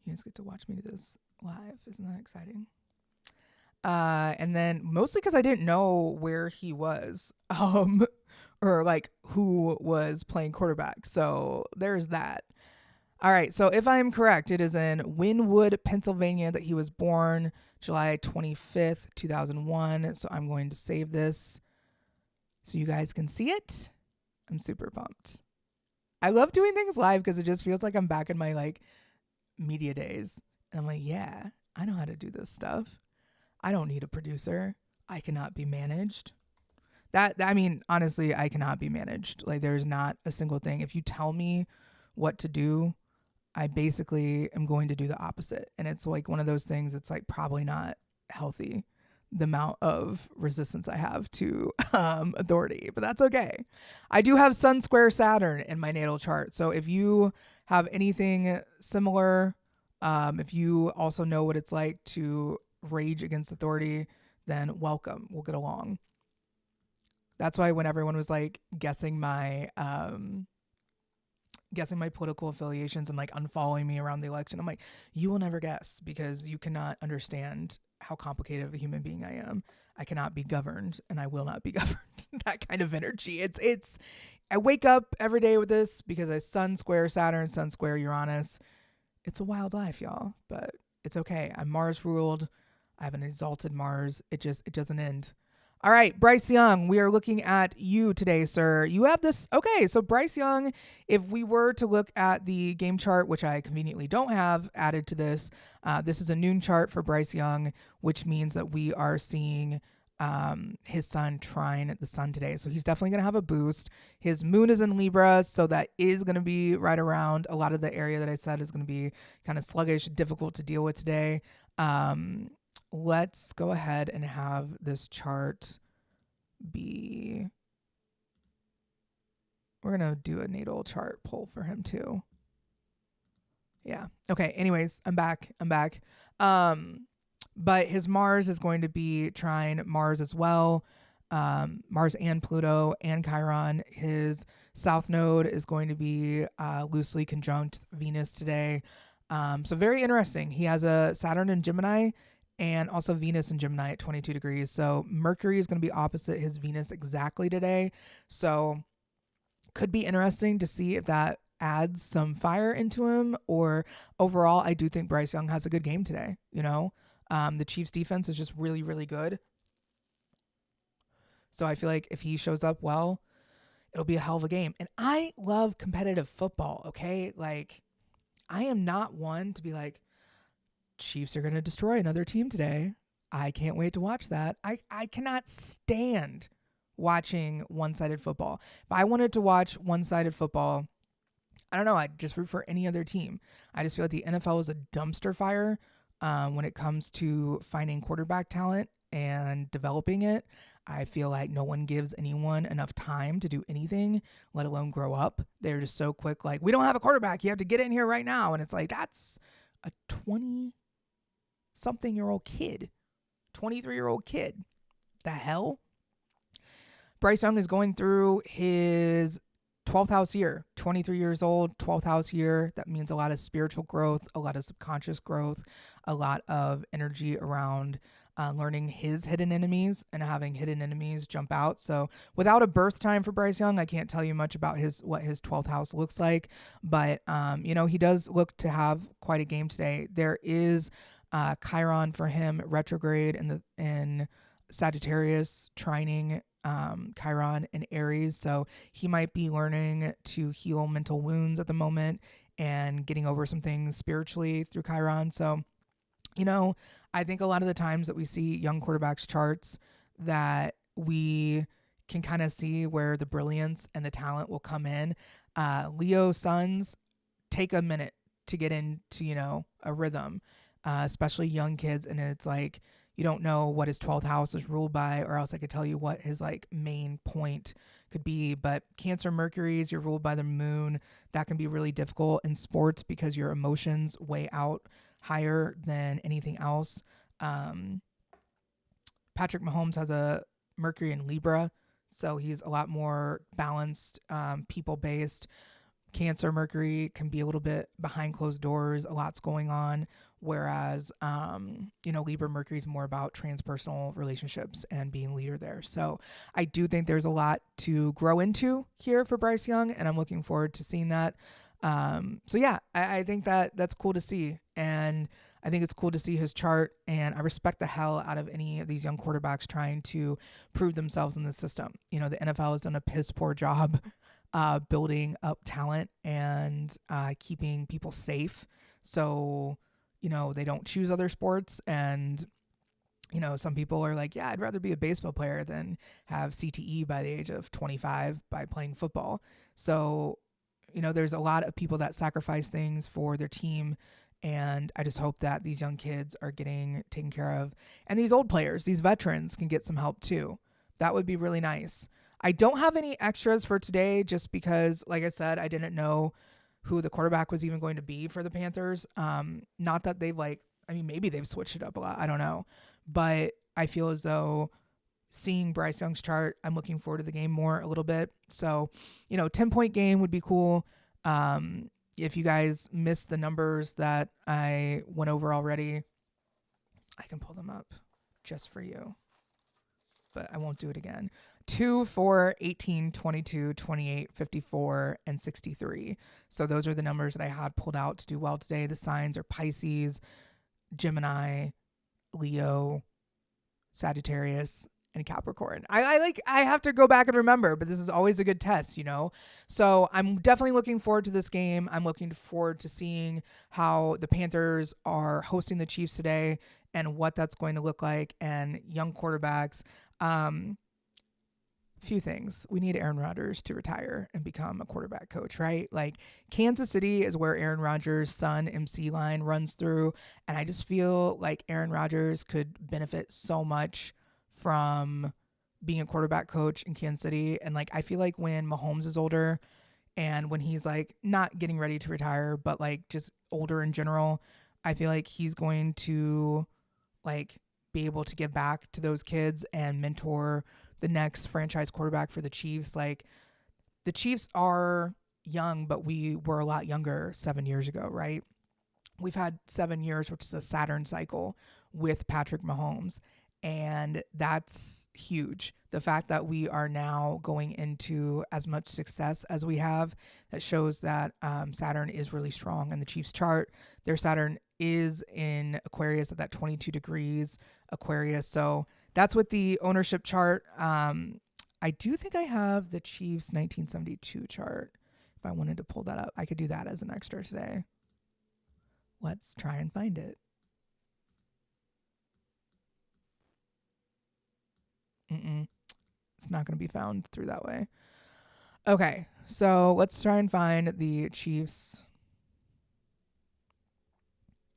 [SPEAKER 1] You guys get to watch me do this live. Isn't that exciting? And then mostly because I didn't know where he was, or like who was playing quarterback. So there's that. All right. So if I am correct, it is in Wynwood, Pennsylvania that he was born, July 25th, 2001. So I'm going to save this so you guys can see it. I'm super pumped. I love doing things live because it just feels like I'm back in my like media days. And I'm like, yeah, I know how to do this stuff. I don't need a producer. I cannot be managed. I mean, honestly, I cannot be managed. Like there's not a single thing. If you tell me what to do, I basically am going to do the opposite. And it's like one of those things, it's like probably not healthy, the amount of resistance I have to authority, but that's okay. I do have Sun Square Saturn in my natal chart. So if you have anything similar, if you also know what it's like to rage against authority, then welcome. We'll get along. That's why when everyone was like guessing my political affiliations and like unfollowing me around the election, I'm like, you will never guess because you cannot understand how complicated of a human being I am. I cannot be governed and I will not be governed. That kind of energy. It's I wake up every day with this because I Sun Square Saturn, Sun Square Uranus. It's a wild life, y'all, but it's okay. I'm Mars ruled. I have an exalted Mars. It doesn't end. All right, Bryce Young, we are looking at you today, sir. You have this. Okay, so Bryce Young, if we were to look at the game chart, which I conveniently don't have added to this, this is a noon chart for Bryce Young, which means that we are seeing his sun trine the sun today. So he's definitely going to have a boost. His moon is in Libra, so that is going to be right around a lot of the area that I said is going to be kind of sluggish, difficult to deal with today. Let's go ahead and have this chart be, we're going to do a natal chart pull for him too. Yeah. Okay. Anyways, I'm back. But his Mars is going to be trine Mars as well. Mars and Pluto and Chiron. His south node is going to be loosely conjunct Venus today. So very interesting. He has a Saturn in Gemini and also Venus in Gemini at 22 degrees. So Mercury is going to be opposite his Venus exactly today. So could be interesting to see if that adds some fire into him, or overall, I do think Bryce Young has a good game today. You know, the Chiefs defense is just really, really good. So I feel like if he shows up well, it'll be a hell of a game. And I love competitive football, okay? Like, I am not one to be like, Chiefs are going to destroy another team today. I can't wait to watch that. I cannot stand watching one-sided football. If I wanted to watch one-sided football, I don't know, I'd just root for any other team. I just feel like the NFL is a dumpster fire when it comes to finding quarterback talent and developing it. I feel like no one gives anyone enough time to do anything, let alone grow up. They're just so quick, like, we don't have a quarterback. You have to get in here right now. And it's like, that's a 20-something-year-old kid, 23-year-old kid. The hell? Bryce Young is going through his 12th house year, 23 years old, 12th house year. That means a lot of spiritual growth, a lot of subconscious growth, a lot of energy around learning his hidden enemies and having hidden enemies jump out. So without a birth time for Bryce Young, I can't tell you much about what his 12th house looks like. But he does look to have quite a game today. There is Chiron for him retrograde in Sagittarius, trining Chiron in Aries. So he might be learning to heal mental wounds at the moment and getting over some things spiritually through Chiron. So, I think a lot of the times that we see young quarterbacks charts that we can kind of see where the brilliance and the talent will come in. Leo sons take a minute to get into, a rhythm, especially young kids. And it's like, you don't know what his 12th house is ruled by, or else I could tell you what his like main point could be. But Cancer Mercuries, you're ruled by the moon. That can be really difficult in sports because your emotions weigh out higher than anything else. Patrick Mahomes has a Mercury in Libra, so he's a lot more balanced, people-based. Cancer Mercury can be a little bit behind closed doors, a lot's going on, whereas Libra Mercury is more about transpersonal relationships and being leader there. So I do think there's a lot to grow into here for Bryce Young, and I'm looking forward to seeing that. So yeah, I think that's cool to see, and I think it's cool to see his chart, and I respect the hell out of any of these young quarterbacks trying to prove themselves in the system. The NFL has done a piss poor job building up talent and keeping people safe. So, they don't choose other sports. And, some people are like, yeah, I'd rather be a baseball player than have CTE by the age of 25 by playing football. So, there's a lot of people that sacrifice things for their team. And I just hope that these young kids are getting taken care of. And these old players, these veterans can get some help too. That would be really nice. I don't have any extras for today just because, like I said, I didn't know who the quarterback was even going to be for the Panthers. Not that they've maybe they've switched it up a lot. I don't know. But I feel as though seeing Bryce Young's chart, I'm looking forward to the game more a little bit. So, 10-point game would be cool. If you guys missed the numbers that I went over already, I can pull them up just for you, but I won't do it again. 2, 4, 18, 22, 28, 54, and 63. So those are the numbers that I had pulled out to do well today. The signs are Pisces, Gemini, Leo, Sagittarius, and Capricorn. I have to go back and remember, but this is always a good test, So I'm definitely looking forward to this game. I'm looking forward to seeing how the Panthers are hosting the Chiefs today and what that's going to look like, and young quarterbacks. Few things. We need Aaron Rodgers to retire and become a quarterback coach, right? Like Kansas City is where Aaron Rodgers' son MC line runs through. And I just feel like Aaron Rodgers could benefit so much from being a quarterback coach in Kansas City. And I feel like when Mahomes is older and when he's not getting ready to retire, but just older in general, I feel like he's going to be able to give back to those kids and mentor the next franchise quarterback for the Chiefs. The Chiefs are young, but we were a lot younger 7 years ago, right? We've had 7 years, which is a Saturn cycle with Patrick Mahomes. And that's huge. The fact that we are now going into as much success as we have, that shows that Saturn is really strong in the Chiefs chart. Their Saturn is in Aquarius at that 22 degrees Aquarius. So that's with the ownership chart. I do think I have the Chiefs 1972 chart. If I wanted to pull that up, I could do that as an extra today. Let's try and find it. It's not going to be found through that way. Okay, so let's try and find the Chiefs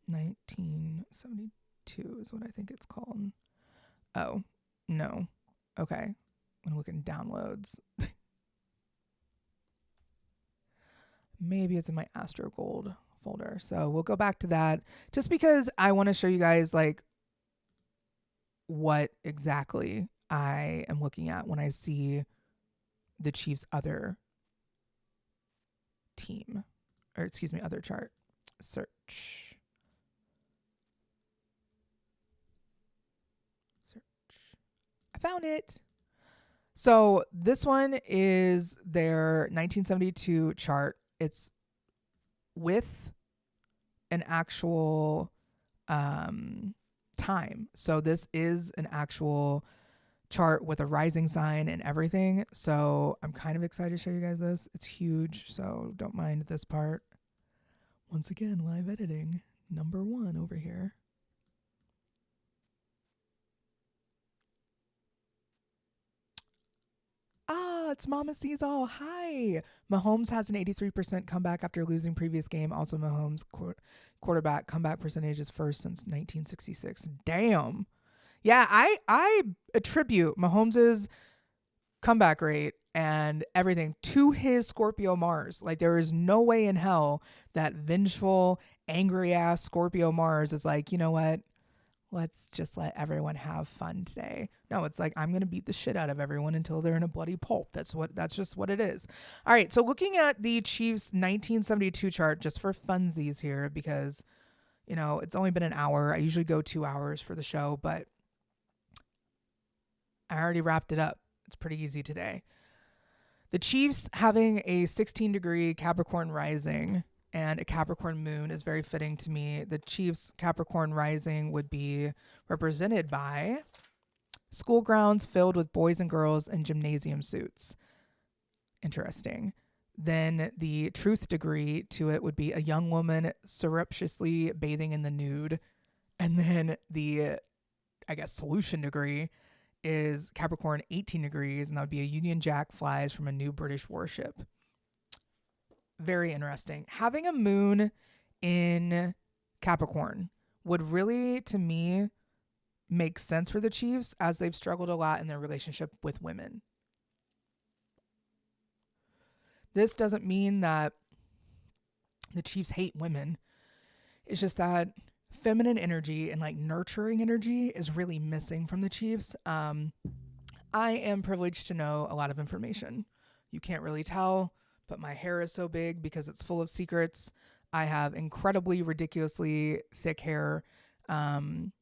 [SPEAKER 1] 1972 is what I think it's called. Oh, no. Okay. I'm going to look in downloads. Maybe it's in my Astro Gold folder. So we'll go back to that just because I want to show you guys what exactly I am looking at when I see the Chiefs' other team, or excuse me, other chart. Search. Found it. So this one is their 1972 chart. It's with an actual time. So this is an actual chart with a rising sign and everything. So I'm kind of excited to show you guys this. It's huge, so don't mind this part. Once again, live editing, number 1 over here. It's Mama Sees All. Hi. Mahomes has an 83% comeback after losing previous game. Also, Mahomes quarterback comeback percentage is first since 1966. Damn. Yeah, I attribute Mahomes's comeback rate and everything to his Scorpio Mars. Like, there is no way in hell that vengeful, angry ass Scorpio Mars is like, you know what? Let's just let everyone have fun today. No, it's like, I'm going to beat the shit out of everyone until they're in a bloody pulp. That's just what it is. All right. So looking at the Chiefs 1972 chart, just for funsies here, because, it's only been an hour. I usually go 2 hours for the show, but I already wrapped it up. It's pretty easy today. The Chiefs having a 16-degree Capricorn rising and a Capricorn moon is very fitting to me. The Chiefs Capricorn rising would be represented by school grounds filled with boys and girls in gymnasium suits. Interesting. Then the truth degree to it would be a young woman surreptitiously bathing in the nude. And then the, solution degree is Capricorn 18 degrees, and that would be a Union Jack flies from a new British warship. Very interesting. Having a moon in Capricorn would really, to me, make sense for the Chiefs, as they've struggled a lot in their relationship with women. This doesn't mean that the Chiefs hate women. It's just that feminine energy and like nurturing energy is really missing from the Chiefs. I am privileged to know a lot of information. You can't really tell, but my hair is so big because it's full of secrets. I have incredibly, ridiculously thick hair. And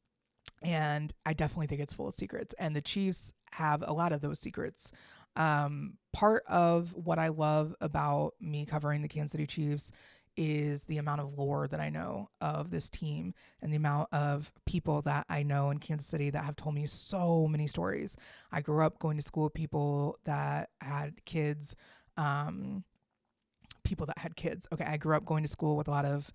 [SPEAKER 1] I definitely think it's full of secrets. And the Chiefs have a lot of those secrets. Part of what I love about me covering the Kansas City Chiefs is the amount of lore that I know of this team and the amount of people that I know in Kansas City that have told me so many stories. I grew up going to school with people that had kids, Okay, I grew up going to school with a lot of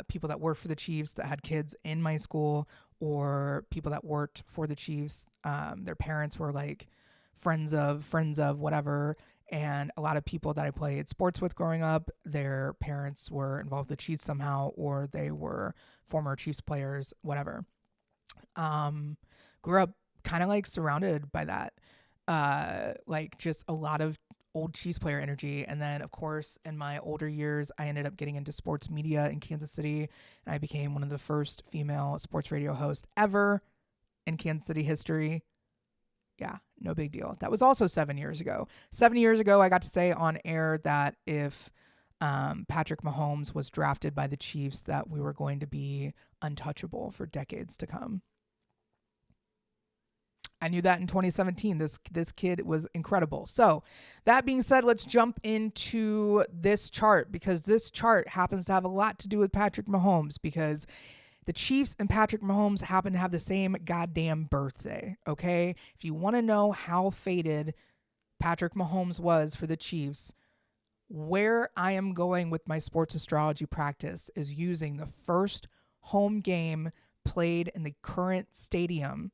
[SPEAKER 1] people that worked for the Chiefs that had kids in my school, or people that worked for the Chiefs. Their parents were like friends of whatever. And a lot of people that I played sports with growing up, their parents were involved with the Chiefs somehow, or they were former Chiefs players, whatever. Grew up kind of like surrounded by that, like just a lot of old Chiefs player energy. And then, of course, in my older years, I ended up getting into sports media in Kansas City, and I became one of the first female sports radio hosts ever in Kansas City history. Yeah, no big deal. That was also 7 years ago. 7 years ago, I got to say on air that if Patrick Mahomes was drafted by the Chiefs, that we were going to be untouchable for decades to come. I knew that in 2017. This kid was incredible. So that being said, let's jump into this chart, because this chart happens to have a lot to do with Patrick Mahomes, because the Chiefs and Patrick Mahomes happen to have the same goddamn birthday, okay? If you want to know how fated Patrick Mahomes was for the Chiefs, where I am going with my sports astrology practice is using the first home game played in the current stadium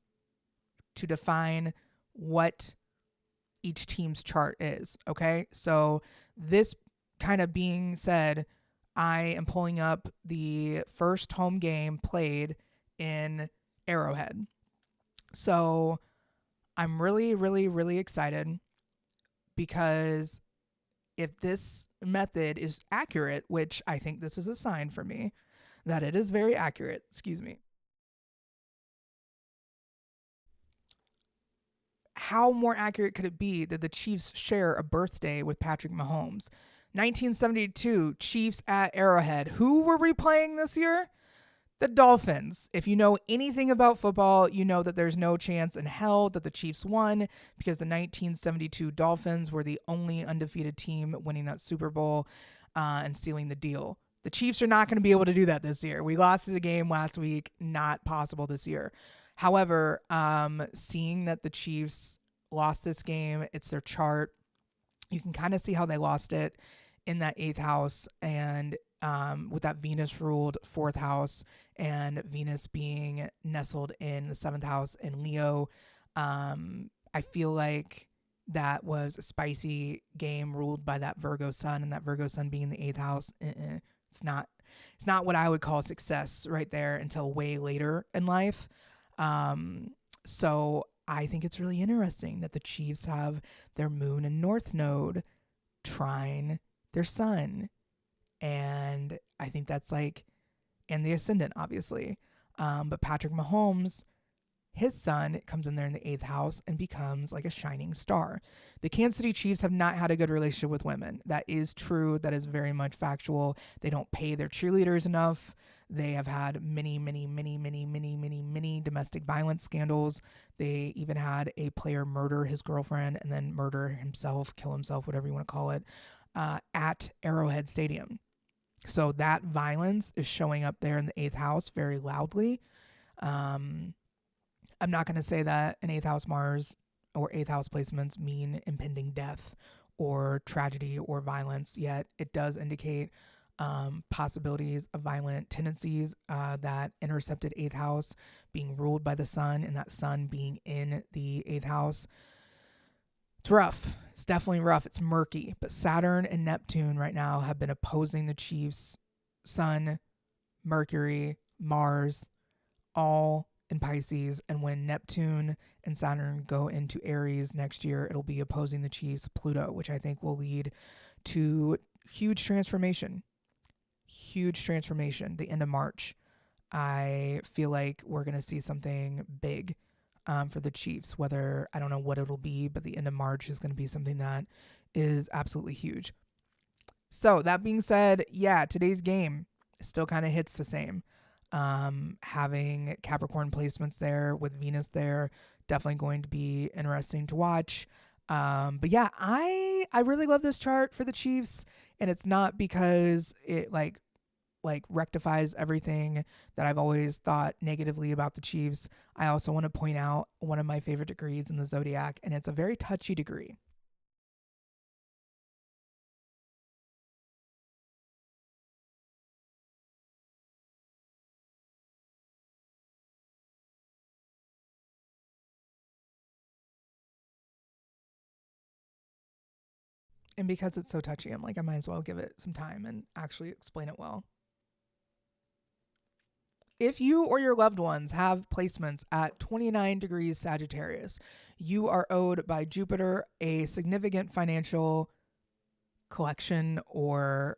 [SPEAKER 1] to define what each team's chart is, okay? So this kind of being said, I am pulling up the first home game played in Arrowhead. So I'm really, really, really excited, because if this method is accurate, which I think this is a sign for me that it is very accurate, how more accurate could it be that the Chiefs share a birthday with Patrick Mahomes? 1972, Chiefs at Arrowhead. Who were we playing this year? The Dolphins. If you know anything about football, you know that there's no chance in hell that the Chiefs won because the 1972 Dolphins were the only undefeated team winning that Super Bowl and sealing the deal. The Chiefs are not going to be able to do that this year. We lost the game last week. Not possible this year. However, seeing that the Chiefs lost this game, it's their chart. You can kind of see how they lost it in that eighth house and with that Venus ruled fourth house and Venus being nestled in the seventh house in Leo. I feel like that was a spicy game ruled by that Virgo sun, and that Virgo sun being in the eighth house. It's not what I would call success right there until way later in life. So I think it's really interesting that the Chiefs have their moon and north node trine their sun. And I think that's like, and the ascendant, obviously. But Patrick Mahomes, his sun comes in there in the eighth house and becomes like a shining star. The Kansas City Chiefs have not had a good relationship with women. That is true. That is very much factual. They don't pay their cheerleaders enough. They have had many domestic violence scandals. They even had a player murder his girlfriend and then murder himself, kill himself, whatever you want to call it, at Arrowhead Stadium. So that violence is showing up there in the eighth house very loudly. I'm not going to say that an eighth house Mars or eighth house placements mean impending death or tragedy or violence, yet it does indicate possibilities of violent tendencies, that intercepted eighth house being ruled by the sun and that sun being in the eighth house. It's rough. It's definitely rough. It's murky. But Saturn and Neptune right now have been opposing the Chiefs. Sun, Mercury, Mars, all in Pisces. And when Neptune and Saturn go into Aries next year, it'll be opposing the Chiefs, Pluto, which I think will lead to huge transformation. Huge transformation. The end of March. I feel like we're going to see something big for the Chiefs, whether I don't know what it'll be, but the end of March is going to be something that is absolutely huge. So that being said, yeah, today's game still kind of hits the same. Having Capricorn placements there with Venus there, definitely going to be interesting to watch. But yeah, I really love this chart for the Chiefs, and it's not because it like rectifies everything that I've always thought negatively about the Chiefs. I also want to point out one of my favorite degrees in the zodiac, and it's a very touchy degree. And because it's so touchy, I'm like, I might as well give it some time and actually explain it well. If you or your loved ones have placements at 29 degrees Sagittarius, you are owed by Jupiter a significant financial collection or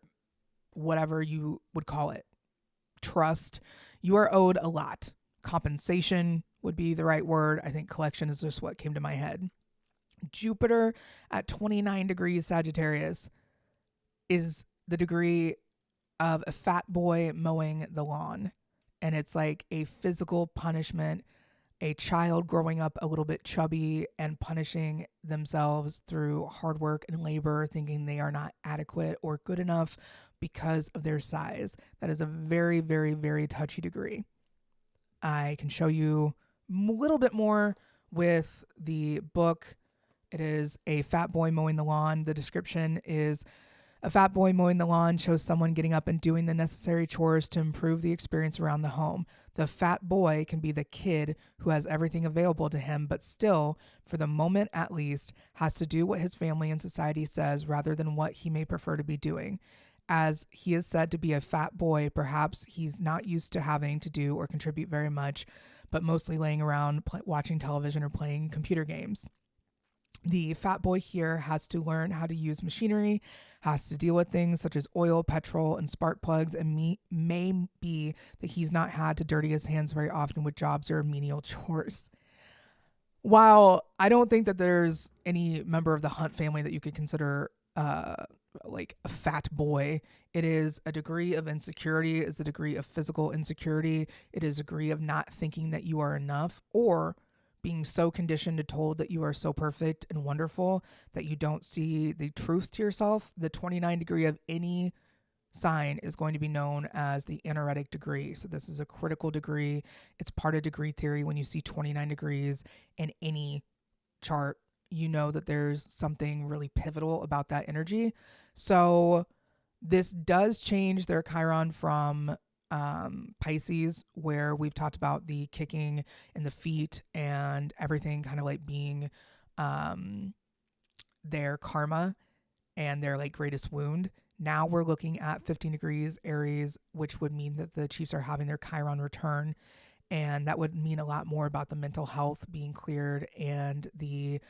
[SPEAKER 1] whatever you would call it. Trust. You are owed a lot. Compensation would be the right word. I think collection is just what came to my head. Jupiter at 29 degrees Sagittarius is the degree of a fat boy mowing the lawn. And it's like a physical punishment, a child growing up a little bit chubby and punishing themselves through hard work and labor, thinking they are not adequate or good enough because of their size. That is a very, very, very touchy degree. I can show you a little bit more with the book. It is a fat boy mowing the lawn. The description is: a fat boy mowing the lawn shows someone getting up and doing the necessary chores to improve the experience around the home. The fat boy can be the kid who has everything available to him, but still, for the moment at least, has to do what his family and society says rather than what he may prefer to be doing. As he is said to be a fat boy, perhaps he's not used to having to do or contribute very much, but mostly laying around watching television or playing computer games. The fat boy here has to learn how to use machinery, has to deal with things such as oil, petrol, and spark plugs, and may be that he's not had to dirty his hands very often with jobs or menial chores. While I don't think that there's any member of the Hunt family that you could consider uh like a fat boy. It is a degree of insecurity, it's a degree of physical insecurity, it is a degree of not thinking that you are enough, or being so conditioned and told that you are so perfect and wonderful that you don't see the truth to yourself. The 29 degree of any sign is going to be known as the anaretic degree. So this is a critical degree. It's part of degree theory. When you see 29 degrees in any chart, you know that there's something really pivotal about that energy. So this does change their Chiron from Pisces, where we've talked about the kicking in the feet and everything kind of like being their karma and their like greatest wound. Now we're looking at 15 degrees Aries, which would mean that the Chiefs are having their Chiron return. And that would mean a lot more about the mental health being cleared and the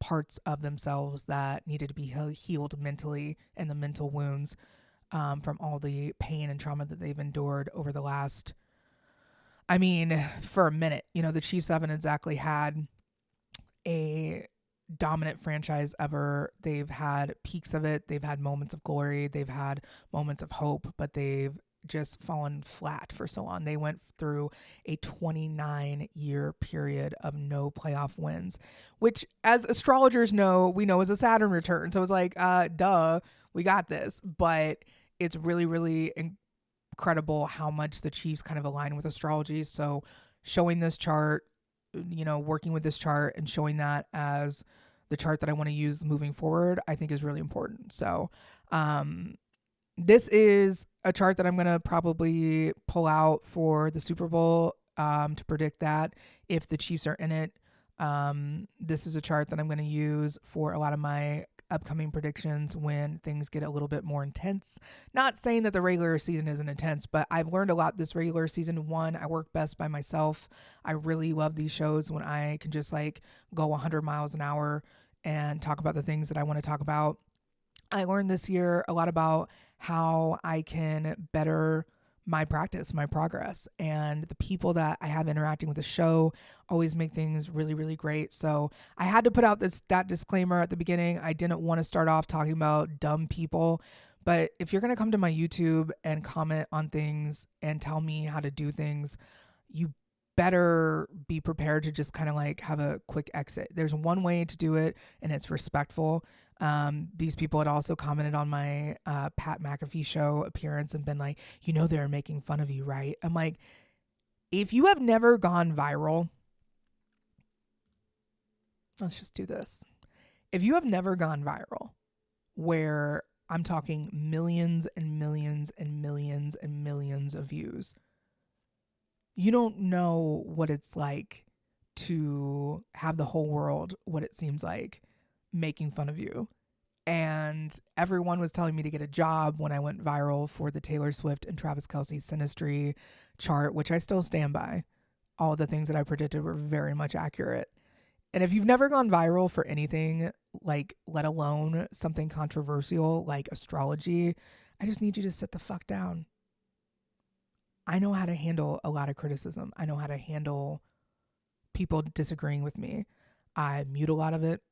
[SPEAKER 1] parts of themselves that needed to be healed mentally, and the mental wounds from all the pain and trauma that they've endured over the last, I mean, for a minute. You know, the Chiefs haven't exactly had a dominant franchise ever. They've had peaks of it, they've had moments of glory, they've had moments of hope, but they've just fallen flat for so long. They went through a 29-year period of no playoff wins, which, as astrologers know, we know is a Saturn return. So it's like, duh, we got this. But it's really, really incredible how much the Chiefs kind of align with astrology. So showing this chart, you know, working with this chart and showing that as the chart that I want to use moving forward, I think is really important. So, this is a chart that I'm going to probably pull out for the Super Bowl to predict that if the Chiefs are in it. This is a chart that I'm going to use for a lot of my upcoming predictions when things get a little bit more intense. Not saying that the regular season isn't intense, but I've learned a lot this regular season. One, I work best by myself. I really love these shows when I can just like go 100 miles an hour and talk about the things that I want to talk about. I learned this year a lot about how I can better my practice, my progress, and the people that I have interacting with the show always make things really, really great. So I had to put out that disclaimer at the beginning. I didn't want to start off talking about dumb people, but if you're going to come to my YouTube and comment on things and tell me how to do things, you better be prepared to just kind of like have a quick exit. There's one way to do it, and it's respectful. These people had also commented on my Pat McAfee show appearance and been like, you know, they're making fun of you, right? I'm like, if you have never gone viral, let's just do this. If you have never gone viral, where I'm talking millions and millions and millions and millions of views, you don't know what it's like to have the whole world, what it seems like, making fun of you. And everyone was telling me to get a job when I went viral for the Taylor Swift and Travis Kelce Sinistry chart, which I still stand by. All the things that I predicted were very much accurate. And if you've never gone viral for anything, like, let alone something controversial like astrology, I just need you to sit the fuck down. I know how to handle a lot of criticism. I know how to handle people disagreeing with me. I mute a lot of it.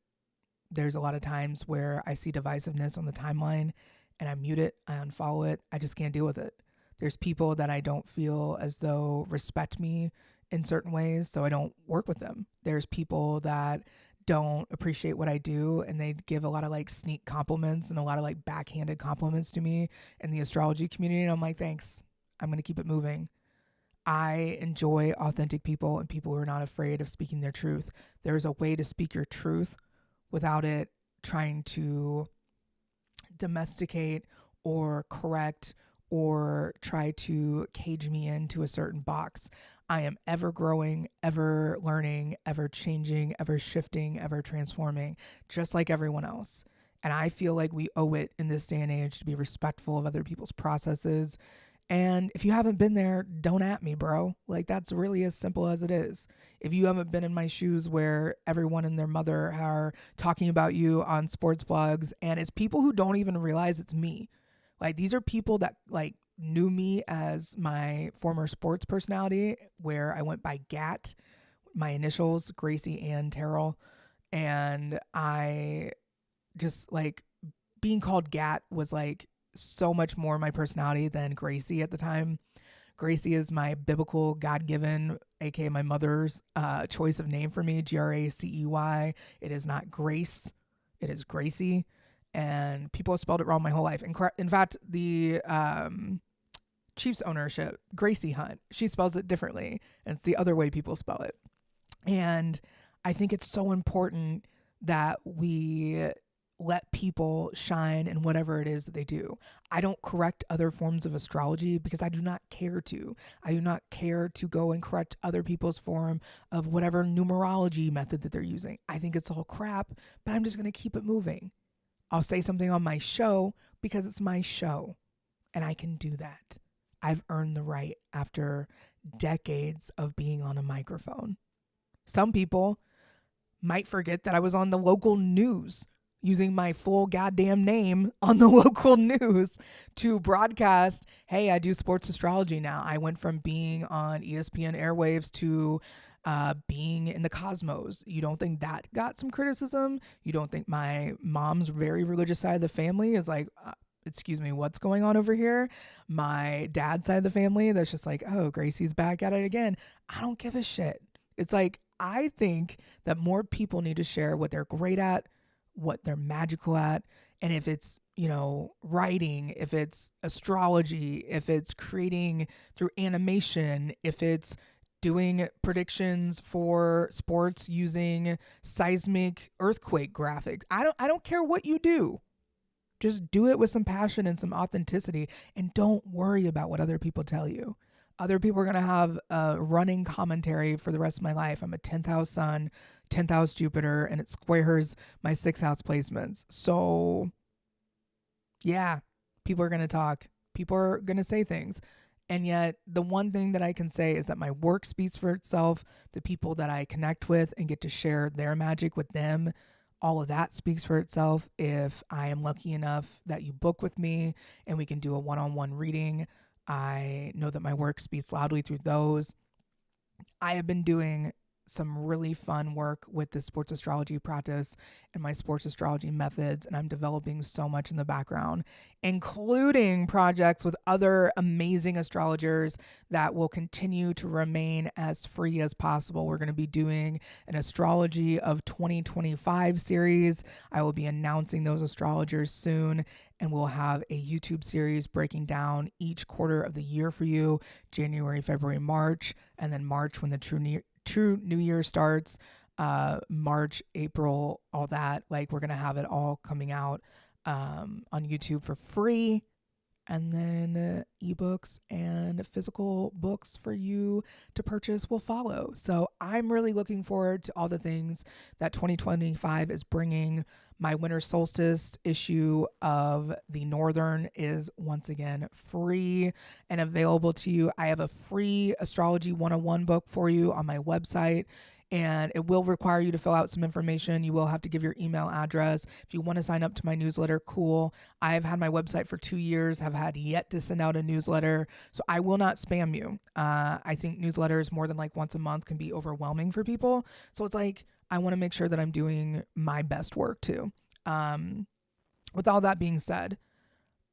[SPEAKER 1] There's a lot of times where I see divisiveness on the timeline and I mute it, I unfollow it. I just can't deal with it. There's people that I don't feel as though respect me in certain ways, so I don't work with them. There's people that don't appreciate what I do, and they give a lot of like sneak compliments and a lot of like backhanded compliments to me in the astrology community. And I'm like, thanks. I'm going to keep it moving. I enjoy authentic people and people who are not afraid of speaking their truth. There's a way to speak your truth without it trying to domesticate or correct or try to cage me into a certain box. I am ever growing, ever learning, ever changing, ever shifting, ever transforming, just like everyone else. And I feel like we owe it in this day and age to be respectful of other people's processes. And if you haven't been there, don't at me, bro. Like, that's really as simple as it is. If you haven't been in my shoes where everyone and their mother are talking about you on sports blogs, and it's people who don't even realize it's me. Like, these are people that like knew me as my former sports personality, where I went by GAT, my initials, Gracey and Terrell. And I just like being called Gat was like so much more my personality than Gracey at the time. Gracey is my biblical, God given, aka my mother's choice of name for me, Gracey. It is not Grace, it is Gracey. And people have spelled it wrong my whole life. In fact, the Chiefs ownership, Gracie Hunt, she spells it differently. And it's the other way people spell it. And I think it's so important that we let people shine in whatever it is that they do. I don't correct other forms of astrology because I do not care to. I do not care to go and correct other people's form of whatever numerology method that they're using. I think it's all crap, but I'm just going to keep it moving. I'll say something on my show because it's my show and I can do that. I've earned the right after decades of being on a microphone. Some people might forget that I was on the local news using my full goddamn name on the local news to broadcast, hey, I do sports astrology now. I went from being on ESPN airwaves to being in the cosmos. You don't think that got some criticism? You don't think my mom's very religious side of the family is like, excuse me, what's going on over here? My dad's side of the family, that's just like, oh, Gracie's back at it again. I don't give a shit. It's like, I think that more people need to share what they're great at, what they're magical at. And if it's, writing, if it's astrology, if it's creating through animation, if it's doing predictions for sports using seismic earthquake graphics. I don't care what you do. Just do it with some passion and some authenticity, and don't worry about what other people tell you. Other people are going to have a running commentary for the rest of my life. I'm a 10th house sun, 10th house Jupiter, and it squares my 6th house placements. So, yeah, people are going to talk. People are going to say things. And yet, the one thing that I can say is that my work speaks for itself. The people that I connect with and get to share their magic with them, all of that speaks for itself. If I am lucky enough that you book with me and we can do a one-on-one reading, I know that my work speaks loudly through those. I have been doing some really fun work with the sports astrology practice and my sports astrology methods, and I'm developing so much in the background, including projects with other amazing astrologers that will continue to remain as free as possible. We're going to be doing an astrology of 2025 series. I will be announcing those astrologers soon, and we'll have a YouTube series breaking down each quarter of the year for you: January, February, March, and then March when the true New Year starts, March, April, all that. Like, we're going to have it all coming out on YouTube for free. And then ebooks and physical books for you to purchase will follow. So I'm really looking forward to all the things that 2025 is bringing. My winter solstice issue of the Northern is once again free and available to you. I have a free Astrology 101 book for you on my website, and it will require you to fill out some information. You will have to give your email address. If you want to sign up to my newsletter, cool. I've had my website for 2 years, have had yet to send out a newsletter, so I will not spam you. I think newsletters more than like once a month can be overwhelming for people. So it's like, I want to make sure that I'm doing my best work too. With all that being said,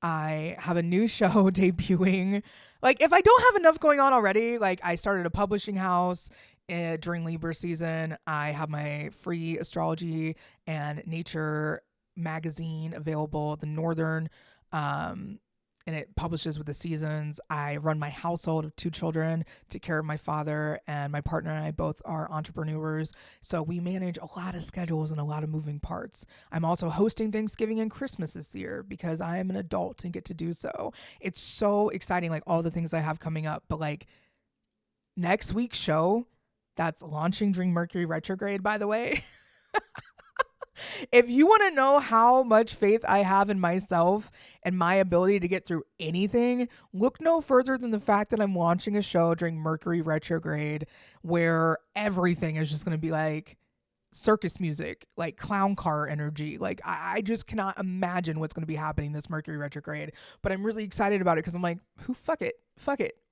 [SPEAKER 1] I have a new show debuting. Like, if I don't have enough going on already, like I started a publishing house during Libra season. I have my free astrology and nature magazine available, the Northern, and it publishes with the seasons. I run my household of 2 children, take care of my father, and my partner and I both are entrepreneurs. So we manage a lot of schedules and a lot of moving parts. I'm also hosting Thanksgiving and Christmas this year because I am an adult and get to do so. It's so exciting, like all the things I have coming up. But like next week's show, that's launching during Mercury retrograde, by the way. If you want to know how much faith I have in myself and my ability to get through anything, look no further than the fact that I'm launching a show during Mercury retrograde where everything is just going to be like circus music, like clown car energy. Like I just cannot imagine what's going to be happening this Mercury retrograde, but I'm really excited about it because I'm like, fuck it.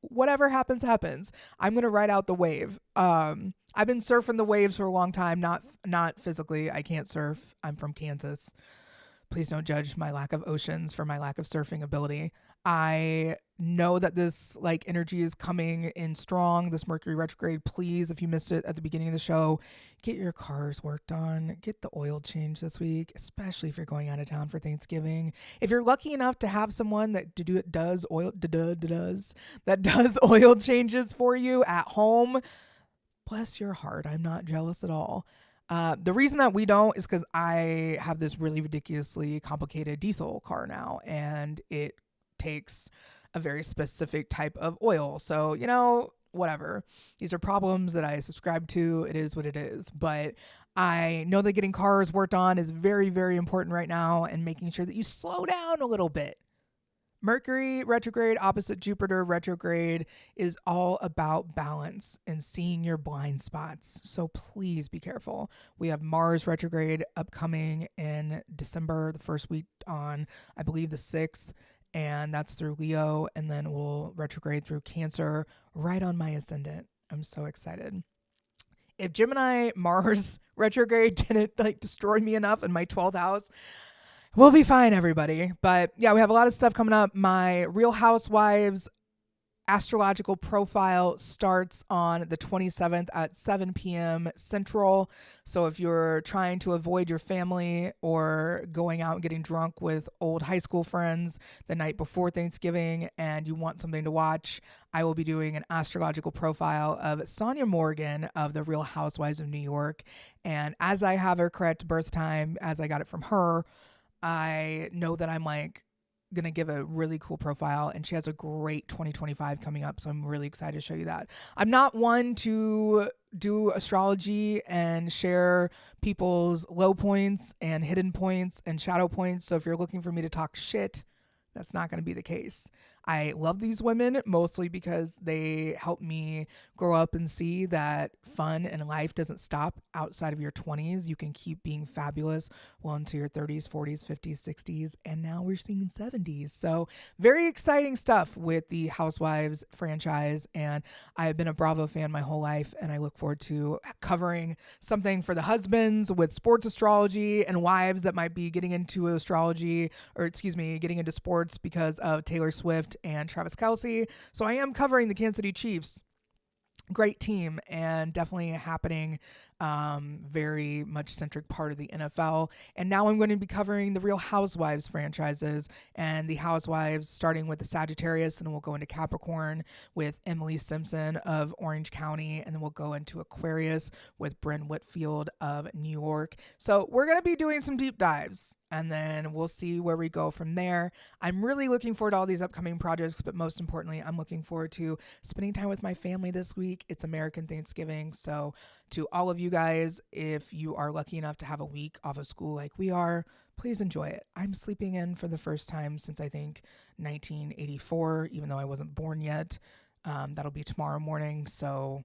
[SPEAKER 1] Whatever happens. I'm going to ride out the wave. I've been surfing the waves for a long time, not physically. I can't surf. I'm from Kansas. Please don't judge my lack of oceans for my lack of surfing ability. I know that this like energy is coming in strong, this Mercury retrograde. Please, if you missed it at the beginning of the show, get your cars worked on, get the oil change this week, especially if you're going out of town for Thanksgiving. If you're lucky enough to have someone that does oil changes for you at home, bless your heart. I'm not jealous at all. The reason that we don't is because I have this really ridiculously complicated diesel car now, and it takes a very specific type of oil. So, whatever. These are problems that I subscribe to. It is what it is. But I know that getting cars worked on is very, very important right now, and making sure that you slow down a little bit. Mercury retrograde opposite Jupiter retrograde is all about balance and seeing your blind spots. So please be careful. We have Mars retrograde upcoming in December, the first week on, I believe, the 6th. And that's through Leo. And then we'll retrograde through Cancer right on my ascendant. I'm so excited. If Gemini Mars retrograde didn't destroy me enough in my 12th house, we'll be fine, everybody. But yeah, we have a lot of stuff coming up. My Real Housewives astrological profile starts on the 27th at 7 p.m. Central. So if you're trying to avoid your family or going out and getting drunk with old high school friends the night before Thanksgiving and you want something to watch, I will be doing an astrological profile of Sonia Morgan of the Real Housewives of New York. And as I have her correct birth time, as I got it from her, I know that I'm gonna give a really cool profile, and she has a great 2025 coming up, so I'm really excited to show you that. I'm not one to do astrology and share people's low points and hidden points and shadow points, so if you're looking for me to talk shit, that's not going to be the case. I love these women mostly because they help me grow up and see that fun and life doesn't stop outside of your 20s. You can keep being fabulous well into your 30s, 40s, 50s, 60s, and now we're seeing 70s. So very exciting stuff with the Housewives franchise, and I have been a Bravo fan my whole life, and I look forward to covering something for the husbands with sports astrology and wives that might be getting into astrology, or getting into sports because of Taylor Swift and Travis Kelce. So I am covering the Kansas City Chiefs. Great team, and definitely happening, very much centric part of the NFL. And now I'm going to be covering the Real Housewives franchises and the Housewives, starting with the Sagittarius, and then we'll go into Capricorn with Emily Simpson of Orange County, and then we'll go into Aquarius with Bryn Whitfield of New York. So we're going to be doing some deep dives, and then we'll see where we go from there. I'm really looking forward to all these upcoming projects, but most importantly, I'm looking forward to spending time with my family this week. It's American Thanksgiving, so to all of you guys, if you are lucky enough to have a week off of school like we are, please enjoy it. I'm sleeping in for the first time since I think 1984, even though I wasn't born yet. That'll be tomorrow morning. So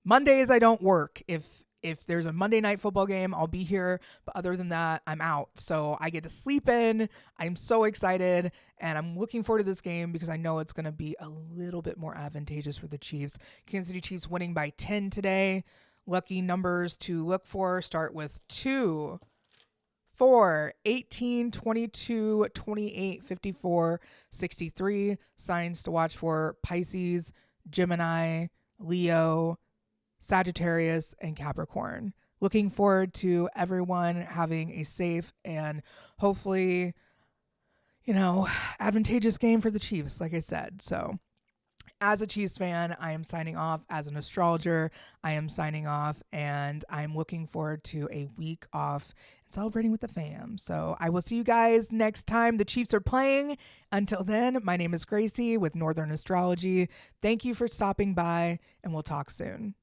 [SPEAKER 1] Mondays I don't work. If there's a Monday night football game, I'll be here. But other than that, I'm out. So I get to sleep in. I'm so excited. And I'm looking forward to this game because I know it's going to be a little bit more advantageous for the Chiefs. Kansas City Chiefs winning by 10 today. Lucky numbers to look for start with 2, 4, 18, 22, 28, 54, 63. Signs to watch for: Pisces, Gemini, Leo, Sagittarius, and Capricorn. Looking forward to everyone having a safe and hopefully, advantageous game for the Chiefs, like I said. So as a Chiefs fan, I am signing off. As an astrologer, I am signing off, and I'm looking forward to a week off and celebrating with the fam. So I will see you guys next time the Chiefs are playing. Until then, my name is Gracey with Northern Astrology. Thank you for stopping by, and we'll talk soon.